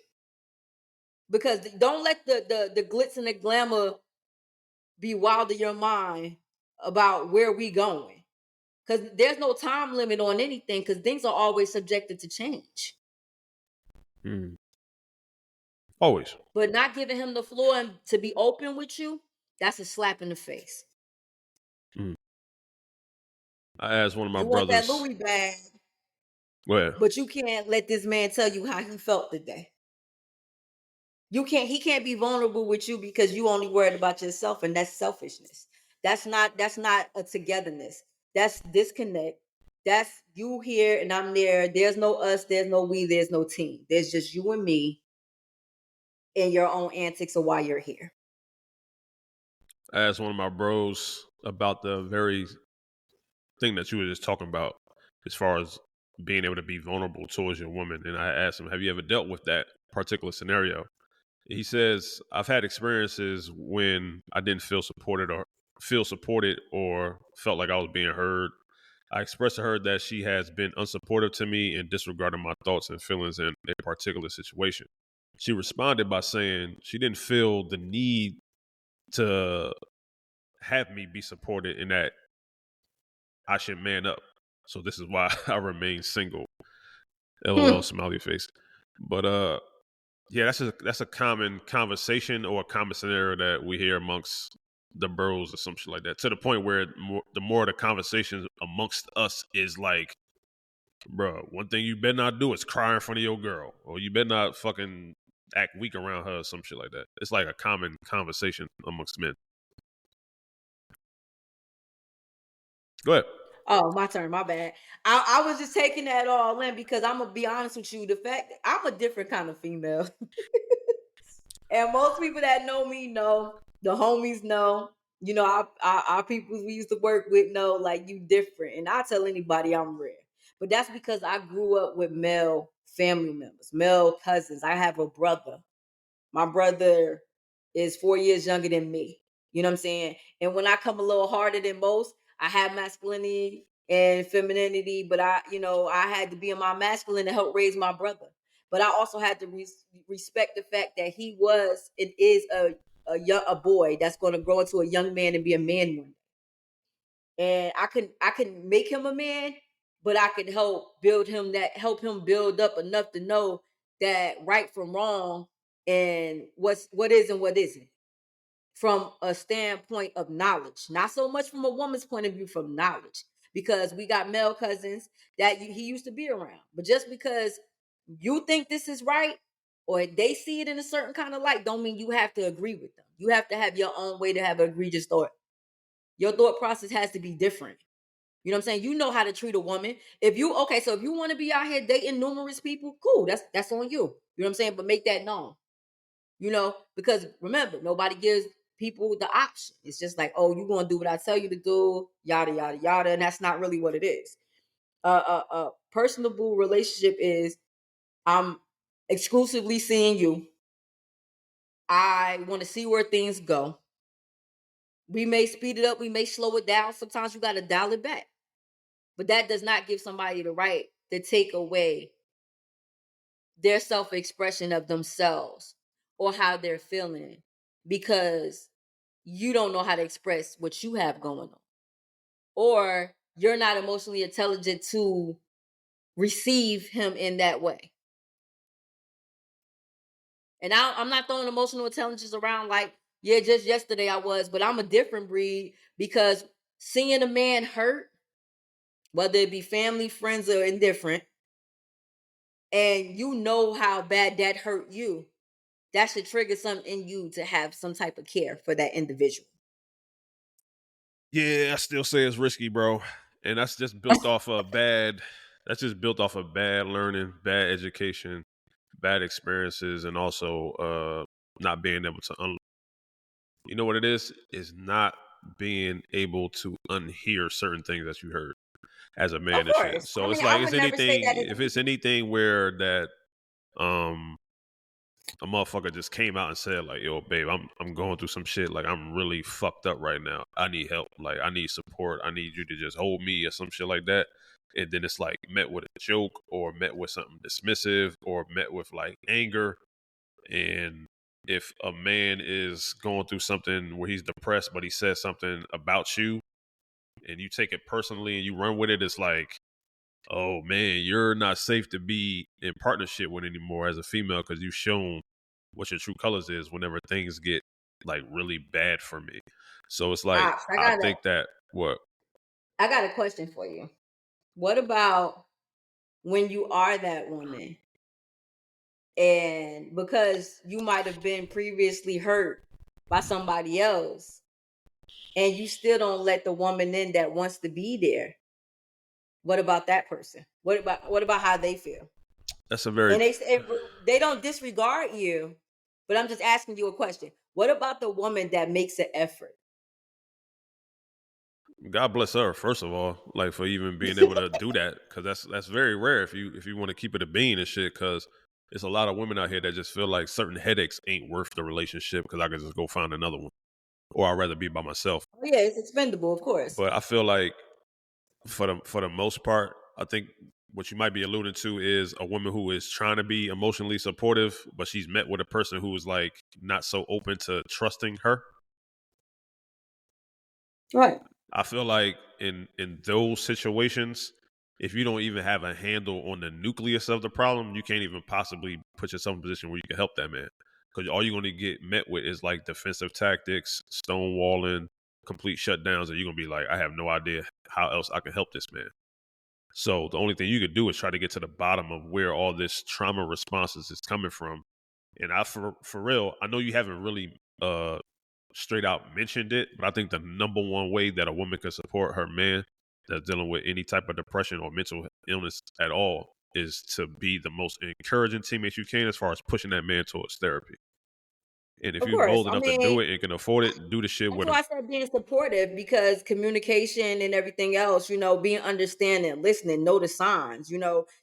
Because don't let the glitz and the glamour be wild in your mind about where we going. Because there's no time limit on anything, because things are always subjected to change. Always. But not giving him the floor and to be open with you, that's a slap in the face. I asked one of my you brothers. Want that Louis bag, well, but you can't let this man tell you how he felt today. He can't be vulnerable with you because you only worried about yourself, and that's selfishness. That's not a togetherness. That's disconnect. That's you here and I'm there. There's no us, there's no we, there's no team. There's just you and me and your own antics of why you're here. I asked one of my bros about the very thing that you were just talking about as far as being able to be vulnerable towards your woman. And I asked him, have you ever dealt with that particular scenario? He says, I've had experiences when I didn't feel supported or felt like I was being heard. I expressed to her that she has been unsupportive to me and disregarded my thoughts and feelings in a particular situation. She responded by saying she didn't feel the need to have me be supported and that I should man up. So this is why I remain single. LOL, smiley face. But yeah, that's a common conversation or a common scenario that we hear amongst the bros or some shit like that. To the point where the more the conversations amongst us is like, bro, one thing you better not do is cry in front of your girl, or you better not fucking act weak around her or some shit like that. It's like a common conversation amongst men. Go ahead. Oh, my turn. My bad. I was just taking that all in because I'm gonna be honest with you. The fact that I'm a different kind of female, and most people that know me know. The homies know. Our people we used to work with know, like, you different, and I tell anybody I'm rare. But that's because I grew up with male family members, male cousins. I have a brother. My brother is 4 years younger than me. You know what I'm saying? And when I come a little harder than most, I have masculinity and femininity, but I had to be in my masculine to help raise my brother. But I also had to respect the fact that it is a boy that's going to grow into a young man and be a man one day. And I can make him a man, but I could help him build up enough to know that right from wrong and what is and what isn't, from a standpoint of knowledge, not so much from a woman's point of view, from knowledge, because we got male cousins that he used to be around. But just because you think this is right or they see it in a certain kind of light, don't mean you have to agree with them. You have to have your own way to have an egregious thought. Your thought process has to be different. You know what I'm saying? You know how to treat a woman. So if you want to be out here dating numerous people, cool. That's on you. You know what I'm saying? But make that known. Because remember, nobody gives people the option. It's just like, oh, you're going to do what I tell you to do, yada, yada, yada. And that's not really what it is. A personable relationship is, I'm exclusively seeing you. I want to see where things go. We may speed it up. We may slow it down. Sometimes you got to dial it back. But that does not give somebody the right to take away their self-expression of themselves or how they're feeling, because you don't know how to express what you have going on, or you're not emotionally intelligent to receive him in that way. And I'm not throwing emotional intelligence around like, yeah, just yesterday I was, but I'm a different breed, because seeing a man hurt, whether it be family, friends, or indifferent, and you know how bad that hurt you, that should trigger something in you to have some type of care for that individual. Yeah, I still say it's risky, bro. And that's just built off of bad learning, bad education, bad experiences, and also not being able to You know what it is? Is not being able to unhear certain things that you heard as a Of man and shit. course. I So it's mean, I like would never say that. if it's anything where that um a motherfucker just came out and said like, yo, babe, I'm going through some shit. Like, I'm really fucked up right now. I need help. Like, I need support. I need you to just hold me or some shit like that. And then it's like met with a joke or met with something dismissive or met with like anger. And if a man is going through something where he's depressed, but he says something about you and you take it personally and you run with it, it's like, oh man, you're not safe to be in partnership with anymore as a female because you've shown what your true colors is whenever things get like really bad for me. So it's like Ops, I think that what I got a question for you. What about when you are that woman and because you might have been previously hurt by somebody else and you still don't let the woman in that wants to be there? What about that person? What about how they feel? that's a very And they don't disregard you, but I'm just asking you a question. What about the woman that makes an effort? God bless her, first of all, like for even being able to do that, because that's very rare if you want to keep it a bean and shit. Because there's a lot of women out here that just feel like certain headaches ain't worth the relationship because I can just go find another one, or I'd rather be by myself. Oh, yeah, it's expendable, of course. But I feel like for the most part, I think what you might be alluding to is a woman who is trying to be emotionally supportive, but she's met with a person who is like not so open to trusting her. Right. I feel like in those situations, if you don't even have a handle on the nucleus of the problem, you can't even possibly put yourself in a position where you can help that man. Because all you're going to get met with is like defensive tactics, stonewalling, complete shutdowns, and you're going to be like, I have no idea how else I can help this man. So the only thing you could do is try to get to the bottom of where all this trauma responses is coming from. And for real, I know you haven't really straight out mentioned it, but I think the number one way that a woman can support her man that's dealing with any type of depression or mental illness at all is to be the most encouraging teammate you can as far as pushing that man towards therapy. And if Of you're course. bold I enough to mean, do it and can afford it, do the shit that's with why him. I said being supportive, because communication and everything else, being understanding, listening, know the signs,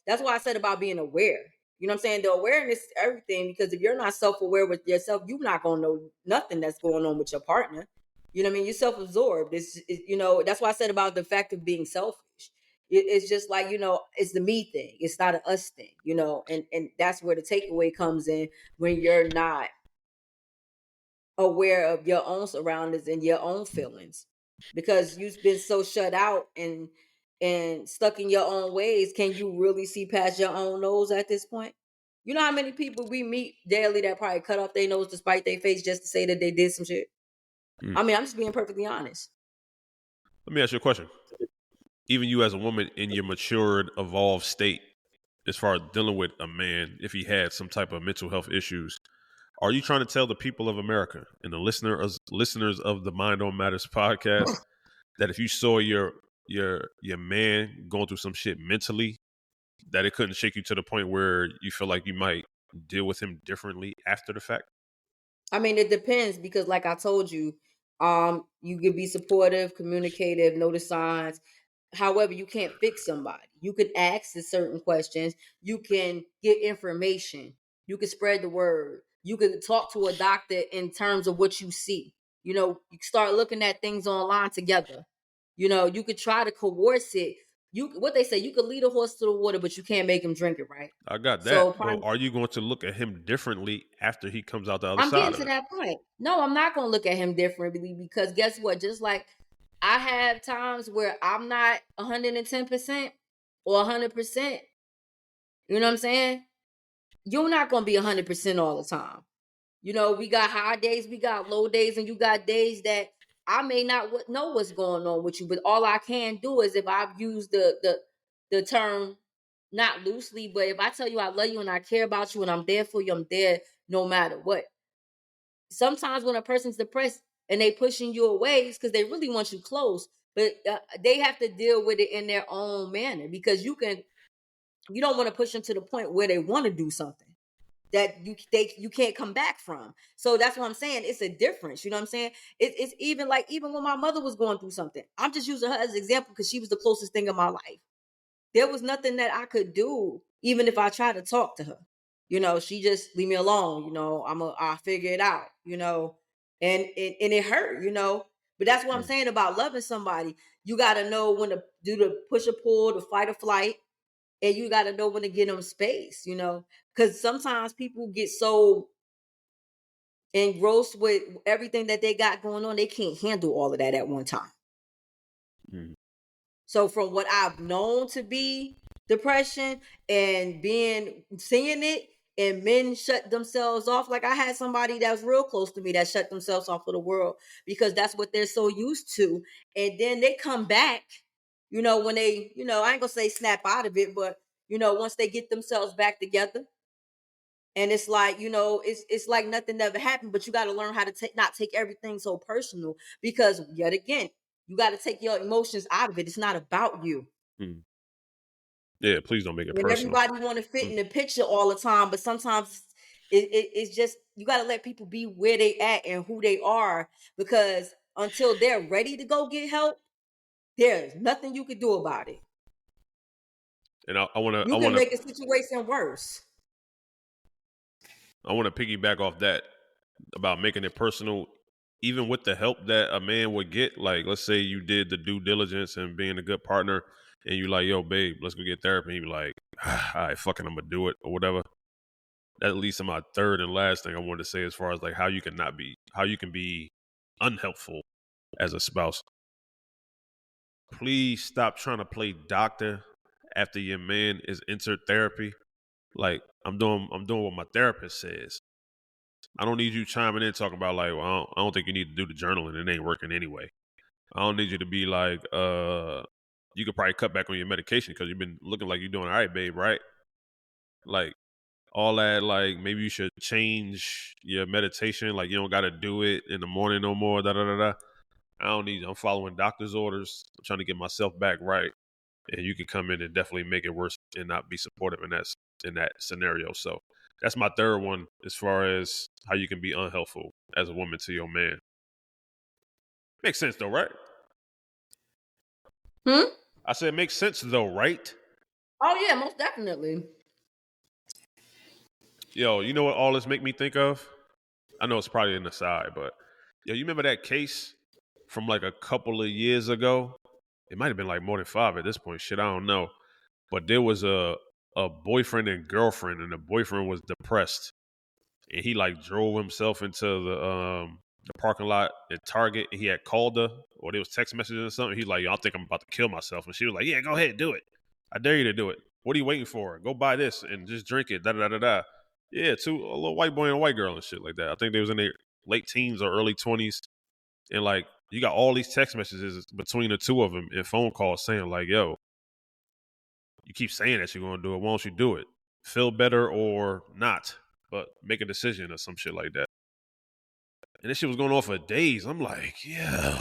that's why I said about being aware. You know what I'm saying? The awareness is everything, because if you're not self-aware with yourself, you're not going to know nothing that's going on with your partner. You know what I mean? You're self-absorbed. That's why I said about the fact of being selfish. It's just like, it's the me thing. It's not an us thing, and that's where the takeaway comes in when you're not aware of your own surroundings and your own feelings, because you've been so shut out and stuck in your own ways. Can you really see past your own nose at this point? You know how many people we meet daily that probably cut off their nose despite their face just to say that they did some shit? I mean, I'm just being perfectly honest. Let me ask you a question. Even you as a woman in your matured, evolved state, as far as dealing with a man, if he had some type of mental health issues, are you trying to tell the people of America and the listeners of the Mind on Matters podcast that if you saw your man going through some shit mentally, that it couldn't shake you to the point where you feel like you might deal with him differently after the fact? I mean, it depends, because like I told you, you can be supportive, communicative, know the signs. However, you can't fix somebody. You can ask the certain questions. You can get information. You can spread the word. You can talk to a doctor in terms of what you see. You start looking at things online together. You could try to coerce it. What they say, you could lead a horse to the water, but you can't make him drink it, right? I got that. So But are you going to look at him differently after he comes out the other I'm side getting of to it? that point. No, I'm not going to look at him differently, because guess what? Just like I have times where I'm not 110% or 100%. You know what I'm saying? You're not going to be 100% all the time. We got high days, we got low days, and you got days that I may not know what's going on with you. But all I can do is, if I've used the term not loosely, but if I tell you I love you and I care about you and I'm there for you, I'm there no matter what. Sometimes when a person's depressed and they pushing you away, it's because they really want you close, but they have to deal with it in their own manner, because you don't want to push them to the point where they want to do something. that you can't come back from. So that's what I'm saying. It's a difference. You know what I'm saying? It's even like, even when my mother was going through something, I'm just using her as an example because she was the closest thing in my life. There was nothing that I could do, even if I tried to talk to her. You know, she just leave me alone. You know, I'll figure it out. You know, and it hurt. You know, but that's what I'm saying about loving somebody. You got to know when to do the push or pull, the fight or flight, and you got to know when to give them space. You know, because sometimes people get so engrossed with everything that they got going on, they can't handle all of that at one time. Mm. So from what I've known to be depression and seeing it, and men shut themselves off. Like I had somebody that was real close to me that shut themselves off of the world because that's what they're so used to. And then they come back, you know, when they, you know, I ain't gonna say snap out of it, but you know, once they get themselves back together. And it's like, you know, it's like nothing ever happened, but you got to learn how to not take everything so personal, because yet again, you got to take your emotions out of it. It's not about you. Mm. Yeah, please don't make it And personal. everybody want to fit in the picture all the time, but sometimes it's just, you got to let people be where they at and who they are, because until they're ready to go get help, there's nothing you can do about it. And I want You can make a situation worse. to piggyback off that about making it personal, even with the help that a man would get. Like, let's say you did the due diligence and being a good partner, and you like, yo, babe, let's go get therapy. And you be like, all right, fucking, I'm gonna do it or whatever. That leads to my third and last thing I wanted to say, as far as like how you can be unhelpful as a spouse. Please stop trying to play doctor after your man is entered therapy. Like, I'm doing what my therapist says. I don't need you chiming in talking about like, well, I don't think you need to do the journaling. It ain't working anyway. I don't need you to be like, you could probably cut back on your medication because you've been looking like you're doing all right, babe, right? Like, all that, like, maybe you should change your meditation. Like, you don't got to do it in the morning no more, da-da-da-da. I don't need you. I'm following doctor's orders. I'm trying to get myself back right. And you can come in and definitely make it worse and not be supportive in that scenario. So that's my third one, as far as how you can be unhelpful as a woman to your man. Makes sense though, right? I said makes sense though, right? Oh yeah, most definitely. Yo, you know what all this make me think of? I know it's probably an aside, but yo, you remember that case from like a couple of years ago? It might have been like more than 5 at this point. Shit, I don't know. But there was a boyfriend and girlfriend, and the boyfriend was depressed, and he like drove himself into the parking lot at Target, and he had called her, or there was text messages or something. He's like, yo, I think I'm about to kill myself. And she was like, yeah, go ahead, do it. I dare you to do it. What are you waiting for? Go buy this and just drink it. Da da da da. Yeah, a little white boy and a white girl and shit like that. I think they was in their late teens or early 20s. And like, you got all these text messages between the two of them and phone calls saying like, yo, you keep saying that you're going to do it. Why don't you do it? Feel better or not, but make a decision or some shit like that. And this shit was going on for days. I'm like, yo,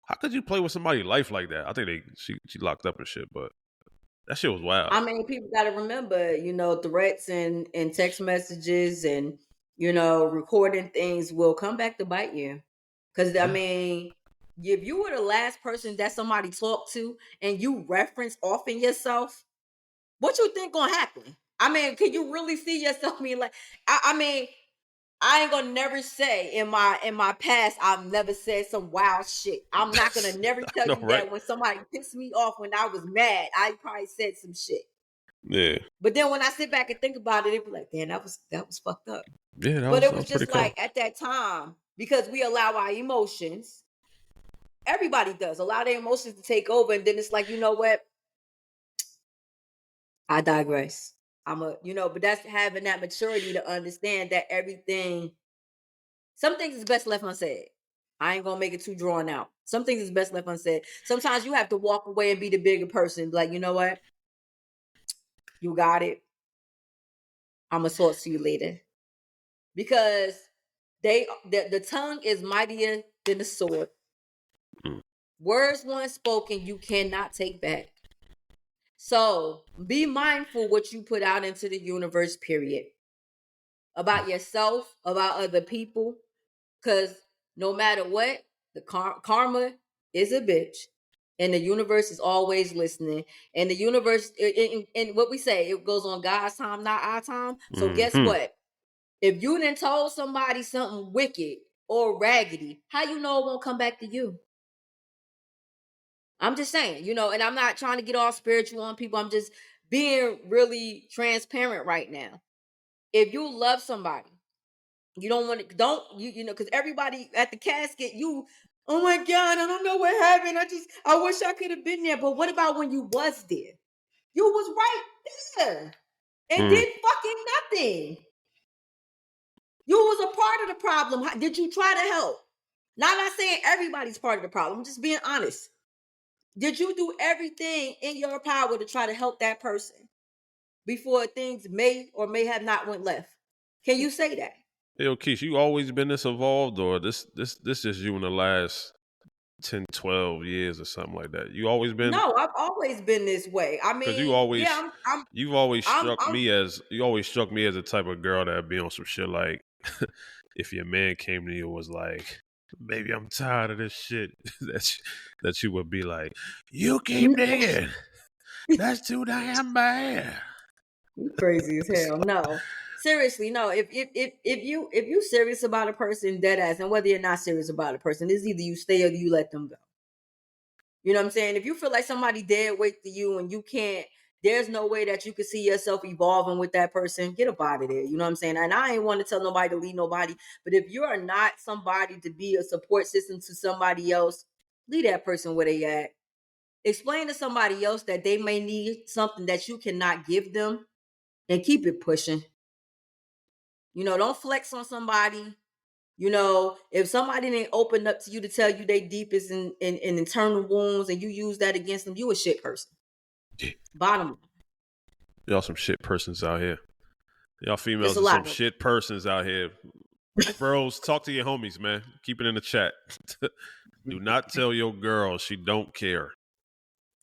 how could you play with somebody's life like that? I think she locked up and shit, but that shit was wild. I mean, people got to remember, you know, threats and text messages and, you know, recording things will come back to bite you. Because, I mean, if you were the last person that somebody talked to and you reference often yourself, what you think gonna happen? I mean, can you really see yourself being like, I mean, I ain't gonna never say in my past I've never said some wild shit. I'm not gonna never tell know, you right? that when somebody pissed me off when I was mad, I probably said some shit. Yeah. But then when I sit back and think about it, it be like, damn, that was fucked up. Yeah, But it was pretty just like at that time, because we allow our emotions, everybody does allow their emotions to take over, and then it's like, you know what? I digress. But that's having that maturity to understand that some things is best left unsaid. I ain't gonna make it too drawn out. Some things is best left unsaid. Sometimes you have to walk away and be the bigger person. Like, you know what? You got it. I'm gonna talk to you later. Because the tongue is mightier than the sword. Words once spoken, you cannot take back. So be mindful what you put out into the universe, period. About yourself, about other people. Because no matter what, the karma is a bitch. And the universe is always listening. And the universe, and what we say, it goes on God's time, not our time. So guess what? If you done told somebody something wicked or raggedy, how you know it won't come back to you? I'm just saying, you know, and I'm not trying to get all spiritual on people. I'm just being really transparent right now. If you love somebody, you don't want to, you know, because everybody at the casket, oh my God, I don't know what happened. I wish I could have been there. But what about when you was there? You was right there and did fucking nothing. You was a part of the problem. Did you try to help? Now, I'm not saying everybody's part of the problem. I'm just being honest. Did you do everything in your power to try to help that person before things may or may have not went left? Can you say that? Yo, Keisha, you always been this evolved, or this is you in the last 10, 12 years or something like that? You always been? No, I've always been this way. I mean, Because you always, yeah, you've always struck I'm me as the type of girl that'd be on some shit like, if your man came to you and was like, "Baby, I'm tired of this shit," that you would be like, "You keep digging. That's too damn bad." You crazy as hell. No. Seriously, no. If you serious about a person, dead ass, and whether you're not serious about a person, it's either you stay or you let them go. You know what I'm saying? If you feel like somebody dead weight to you and you can't, there's no way that you can see yourself evolving with that person, get up out of there. You know what I'm saying? And I ain't want to tell nobody to leave nobody, but if you are not somebody to be a support system to somebody else, leave that person where they at. Explain to somebody else that they may need something that you cannot give them, and keep it pushing. You know, don't flex on somebody. You know, if somebody didn't open up to you to tell you they deepest in internal wounds and you use that against them, you a shit person. Yeah. Bottom line. Y'all some shit persons out here. Y'all females There's a are lot some of shit persons out here. Bros, talk to your homies, man. Keep it in the chat. Do not tell your girl she don't care.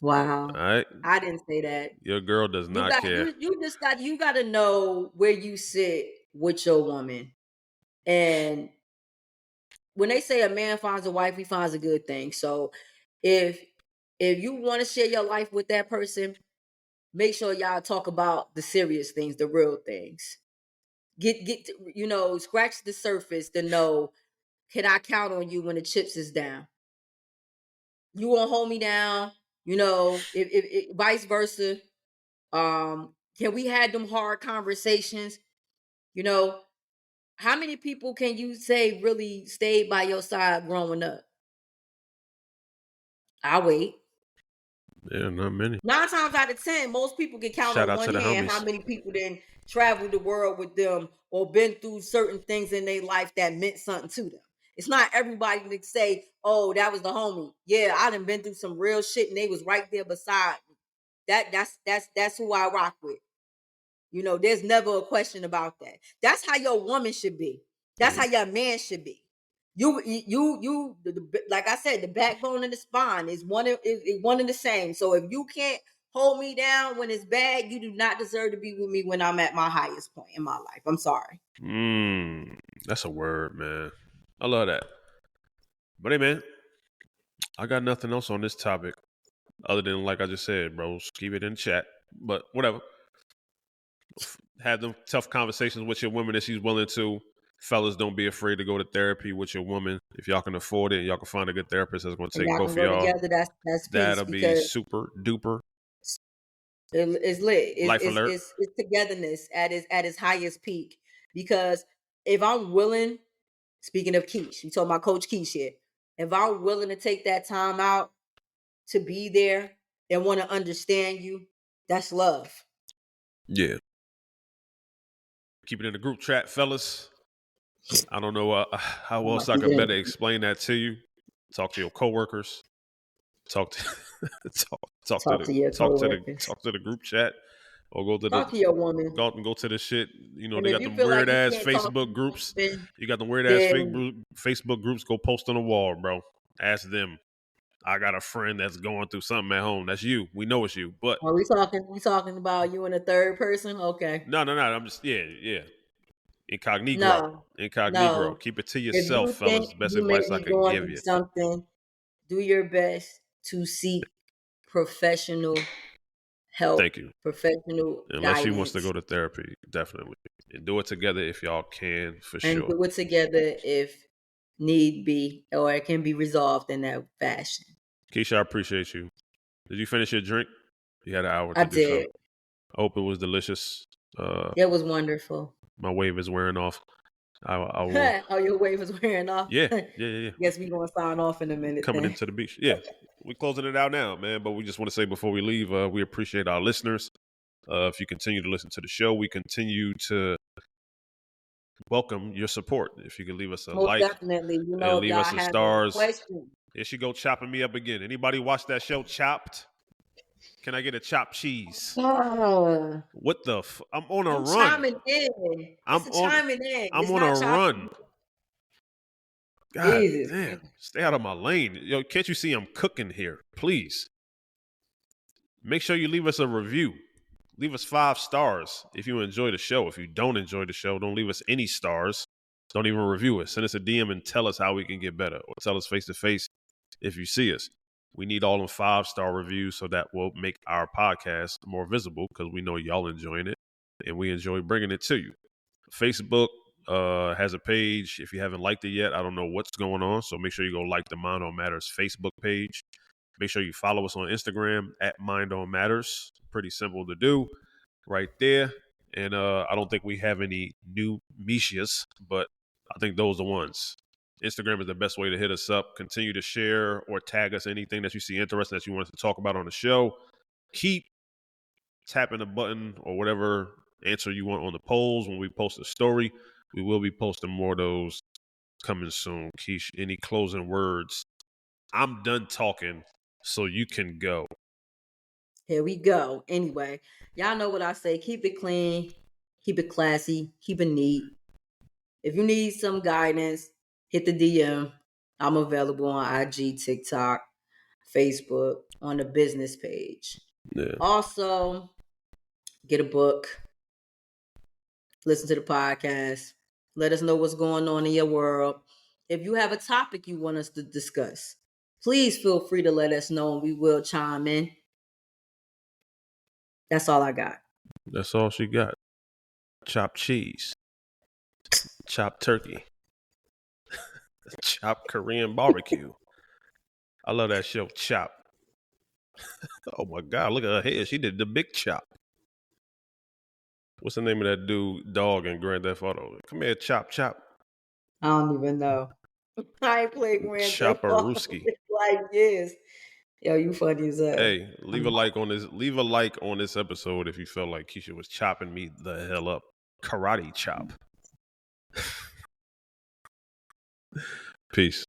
Wow. All right? I didn't say that. Your girl does not care. You got to know where you sit with your woman. And when they say a man finds a wife, he finds a good thing. So if you want to share your life with that person, make sure y'all talk about the serious things, the real things. Get you know, scratch the surface to know, can I count on you when the chips is down? You won't hold me down, you know, if vice versa. Can we have them hard conversations? You know, how many people can you say really stayed by your side growing up? I'll wait. Yeah, not many. 9 times out of 10, most people can count Shout on out to one the hand homies. how many people then traveled the world with them or been through certain things in their life that meant something to them. It's not everybody to say, "Oh, that was the homie." Yeah, I done been through some real shit and they was right there beside me. That's who I rock with. You know, there's never a question about that. That's how your woman should be. That's how your man should be. Like I said, the backbone and the spine is one and the same. So if you can't hold me down when it's bad, you do not deserve to be with me when I'm at my highest point in my life. I'm sorry. That's a word, man. I love that. But hey, man, I got nothing else on this topic other than, like I just said, bros, keep it in chat. But whatever. Have them tough conversations with your woman if she's willing to. Fellas, don't be afraid to go to therapy with your woman. If y'all can afford it, y'all can find a good therapist that's going to And take y'all both can of go y'all. together. That's peace, That'll be because super duper. it's lit. Life alert. It's togetherness at its highest peak. Because if I'm willing, speaking of Keish, you talking about Coach Keish here. If I'm willing to take that time out to be there and want to understand you, that's love. Yeah. Keep it in the group chat, fellas. I don't know how else I can better explain that to you. Talk to your coworkers. Talk to the group chat, or go to talk to your woman. Go to the shit. You know, And they if got you them feel like weird you ass can't talk to Facebook your groups. woman, You got them weird ass then Facebook groups. Go post on the wall, bro. Ask them. I got a friend that's going through something at home. That's you. We know it's you. But Are we talking about you in the third person? Okay. no. I'm just yeah. Incognito. No. Keep it to If yourself, you think fellas. Best you may advice I be can going give through you. something, do your best to seek professional help, Thank you. professional Unless she wants to guidance, go to therapy, definitely. And do it together if y'all can, for and sure. do it together if need be, or it can be resolved in that fashion. Keisha, I appreciate you. Did you finish your drink? You had an hour I to do so. did. I hope it was delicious. It was wonderful. My wave is wearing off. I will. Oh, your wave is wearing off. Yeah. Guess we gonna sign off in a minute. Coming Then. into the beach. Yeah. We're closing it out now, man. But we just want to say before we leave, we appreciate our listeners. If you continue to listen to the show, we continue to welcome your support. If you could leave us a Most like definitely. You know, and if leave y'all us some have stars. questions. There she go chopping me up again. Anybody watch that show Chopped? Can I get a chopped cheese? Oh, What the I'm on a I'm run. chiming in. I'm It's a chiming in. I'm It's on not a chopping. run. God Jesus. damn. Stay out of my lane. Yo, can't you see I'm cooking here? Please. Make sure you leave us a review. Leave us 5 stars if you enjoy the show. If you don't enjoy the show, don't leave us any stars. Don't even review us. Send us a DM and tell us how we can get better. Or tell us face to face if you see us. We need all them 5-star reviews so that will make our podcast more visible because we know y'all enjoying it and we enjoy bringing it to you. Facebook has a page. If you haven't liked it yet, I don't know what's going on. So make sure you go like the Mind on Matters Facebook page. Make sure you follow us on Instagram at Mind on Matters. Pretty simple to do right there. And I don't think we have any new Mishas, but I think those are the ones. Instagram is the best way to hit us up. Continue to share or tag us anything that you see interesting that you want us to talk about on the show. Keep tapping the button or whatever answer you want on the polls when we post a story. We will be posting more of those coming soon. Keisha, any closing words? I'm done talking, so you can go. Here we go. Anyway, y'all know what I say. Keep it clean. Keep it classy. Keep it neat. If you need some guidance, hit the DM. I'm available on IG, TikTok, Facebook, on the business page. Yeah. Also, get a book. Listen to the podcast. Let us know what's going on in your world. If you have a topic you want us to discuss, please feel free to let us know and we will chime in. That's all I got. That's all she got. Chopped cheese. Chopped turkey. Chopped Korean barbecue. I love that show, Chop. Oh my God, look at her head. She did the big chop. What's the name of that dude, dog in Grand Theft Auto? Come here, Chop. I don't even know. I ain't played Grand Theft Auto Chopperooski. in like years. Yo, you funny as hell. Hey, leave a like on this. Leave a like on this episode if you felt like Keisha was chopping me the hell up. Karate chop. Peace.